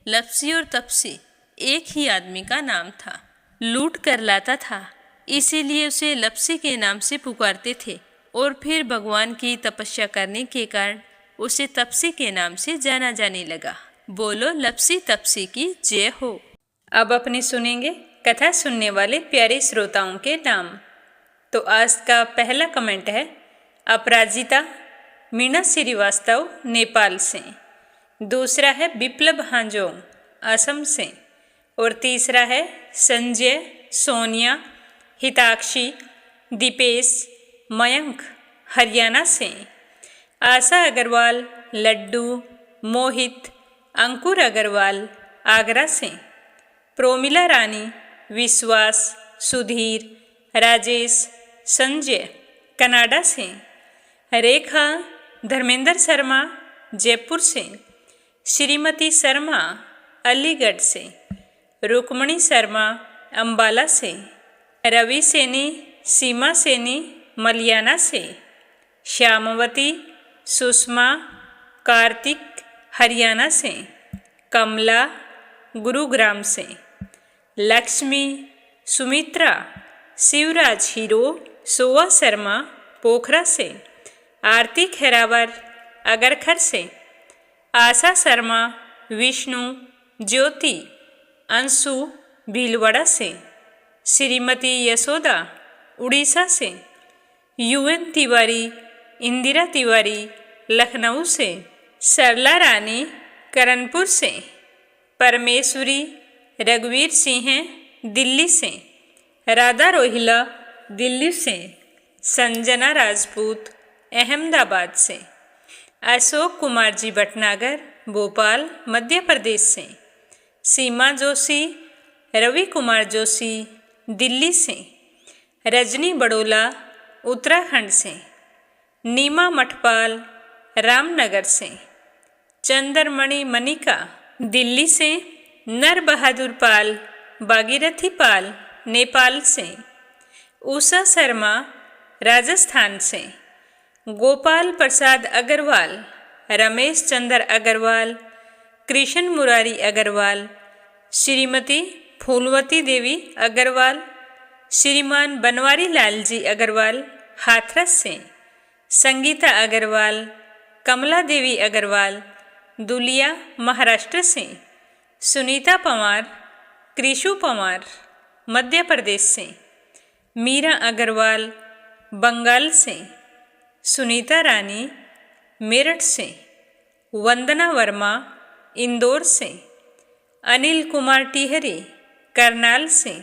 लपसी और तपसी एक ही आदमी का नाम था। लूट कर लाता था, इसीलिए उसे लपसी के नाम से पुकारते थे और फिर भगवान की तपस्या करने के कारण उसे तपसी के नाम से जाना जाने लगा। बोलो लपसी तपसी की जय हो। अब अपने सुनेंगे कथा सुनने वाले प्यारे श्रोताओं के नाम। तो आज का पहला कमेंट है अपराजिता मीना श्रीवास्तव नेपाल से। दूसरा है बिप्लब हांजोंग असम से। और तीसरा है संजय, सोनिया, हिताक्षी, दीपेश, मयंक हरियाणा से। आशा अग्रवाल, लड्डू, मोहित, अंकुर अग्रवाल आगरा से। प्रोमिला रानी, विश्वास, सुधीर, राजेश, संजय कनाडा से। रेखा धर्मेंद्र शर्मा जयपुर से। श्रीमती शर्मा अलीगढ़ से। रुक्मणी शर्मा अंबाला से। रवि सैनी, सीमा सैनी मलियाना से। श्यामवती, सुषमा, कार्तिक हरियाणा से। कमला गुरुग्राम से। लक्ष्मी, सुमित्रा, शिवराज हीरो, सोवा शर्मा पोखरा से। आरती खैरावर अगरखर से। आशा शर्मा, विष्णु, ज्योति, अंशु भीलवाड़ा से। श्रीमती यशोदा उड़ीसा से। यूएन तिवारी, इंदिरा तिवारी लखनऊ से। सरला रानी करणपुर से। परमेश्वरी रघुवीर सिंह दिल्ली से। राधा रोहिला दिल्ली से। संजना राजपूत अहमदाबाद से। अशोक कुमार जी भटनागर भोपाल मध्य प्रदेश से। सीमा जोशी, रवि कुमार जोशी दिल्ली से। रजनी बड़ोला उत्तराखंड से। नीमा मठपाल रामनगर से। चंद्रमणि मनिका दिल्ली से। नर बहादुर पाल भागीरथी पाल नेपाल से। उषा शर्मा राजस्थान से। गोपाल प्रसाद अग्रवाल, रमेश चंद्र अग्रवाल, कृष्ण मुरारी अग्रवाल, श्रीमती फूलवती देवी अग्रवाल, श्रीमान बनवारी लाल जी अग्रवाल हाथरस से। संगीता अग्रवाल, कमला देवी अग्रवाल दुलिया महाराष्ट्र से। सुनीता पवार, कृषु पवार मध्य प्रदेश से। मीरा अग्रवाल बंगाल से। सुनीता रानी मेरठ से। वंदना वर्मा इंदौर से। अनिल कुमार टिहरी करनाल से।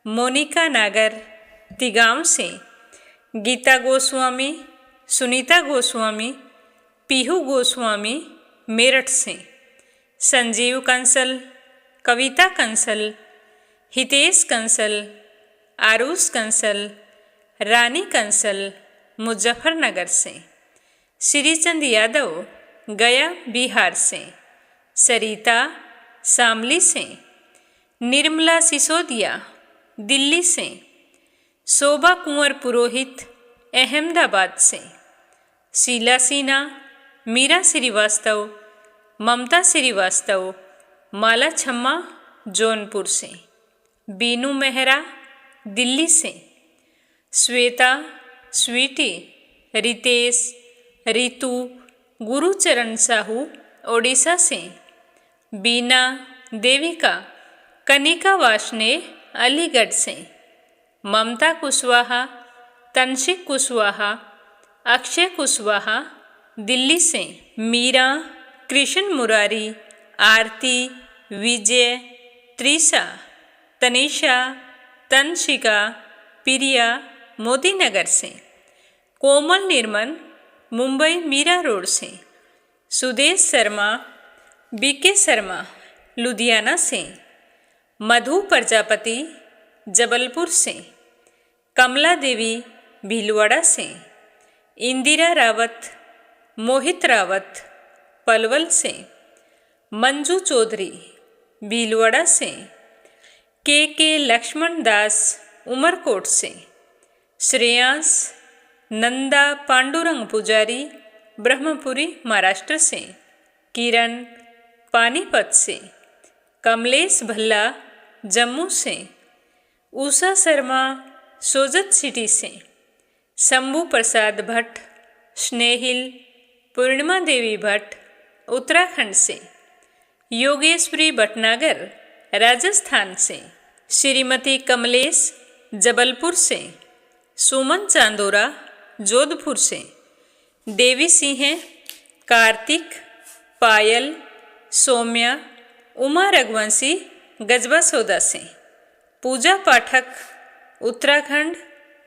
मोनिका नागर तिगांव से। गीता गोस्वामी, सुनीता गोस्वामी, पीहू गोस्वामी मेरठ से। संजीव कंसल, कविता कंसल, हितेश कंसल, आरुष कंसल, रानी कंसल मुजफ्फरनगर से। श्रीचंद यादव गया बिहार से। सरिता शामली से। निर्मला सिसोदिया दिल्ली से। शोभा कुंवर पुरोहित अहमदाबाद से। शीला सिन्हा, मीरा श्रीवास्तव, ममता श्रीवास्तव माला छम्मा जौनपुर से। बीनू मेहरा दिल्ली से। श्वेता, स्वीटी, रितेश, रितु, गुरुचरण साहू ओडिशा से। बीना, देविका कनिका वार्ष्णेय अलीगढ़ से, ममता कुशवाहा, तनशिक कुशवाहा, अक्षय कुशवाहा दिल्ली से, मीरा, कृष्ण मुरारी, आरती, विजय, त्रिशा, तनिषा, तनशिका, प्रिया मोदीनगर से, कोमल निर्मल मुंबई मीरा रोड से, सुदेश शर्मा, बीके शर्मा लुधियाना से, मधु प्रजापति जबलपुर से, कमला देवी भीलवाड़ा से, इंदिरा रावत, मोहित रावत पलवल से, मंजू चौधरी भीलवाड़ा से, के लक्ष्मण दास उमरकोट से, श्रेयांश नंदा पांडुरंग पुजारी ब्रह्मपुरी महाराष्ट्र से, किरण पानीपत से, कमलेश भल्ला जम्मू से, उषा शर्मा सोजत सिटी से, शंभू प्रसाद भट्ट, स्नेहिल, पूर्णिमा देवी भट्ट उत्तराखंड से, योगेश्वरी भटनागर राजस्थान से, श्रीमती कमलेश जबलपुर से, सुमन चांदोरा जोधपुर से, देवी सिंह, कार्तिक, पायल, सौम्या, उमा रघुवंशी गजबा सौदा से, पूजा पाठक उत्तराखंड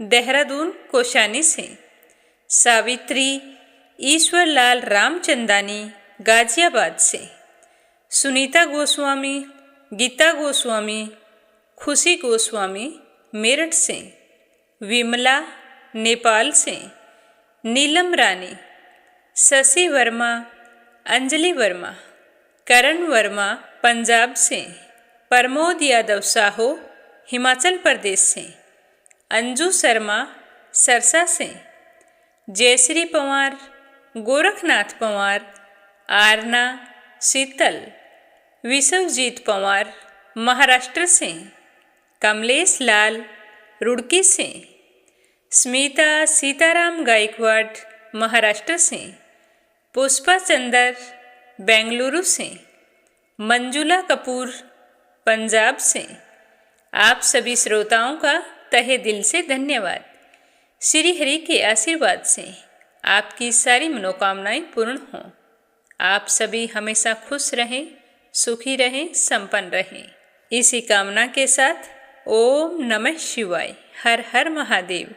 देहरादून कोशानी से, सावित्री ईश्वरलाल रामचंदानी गाजियाबाद से, सुनीता गोस्वामी, गीता गोस्वामी, खुशी गोस्वामी मेरठ से, विमला नेपाल से, नीलम रानी, शशि वर्मा, अंजलि वर्मा, करण वर्मा पंजाब से, प्रमोद यादव साहो हिमाचल प्रदेश से, अंजू शर्मा सरसा से, जयश्री पंवार, गोरखनाथ पंवार, आरना, शीतल, विश्वजीत पंवार महाराष्ट्र से, कमलेश लाल रुड़की से, स्मिता सीताराम गायकवाड़ महाराष्ट्र से, पुष्पा चंदर बेंगलुरु से, मंजुला कपूर पंजाब से। आप सभी श्रोताओं का तहे दिल से धन्यवाद। श्री हरि के आशीर्वाद से आपकी सारी मनोकामनाएं पूर्ण हों। आप सभी हमेशा खुश रहें, सुखी रहें, संपन्न रहें। इसी कामना के साथ ओम नमः शिवाय। हर हर महादेव।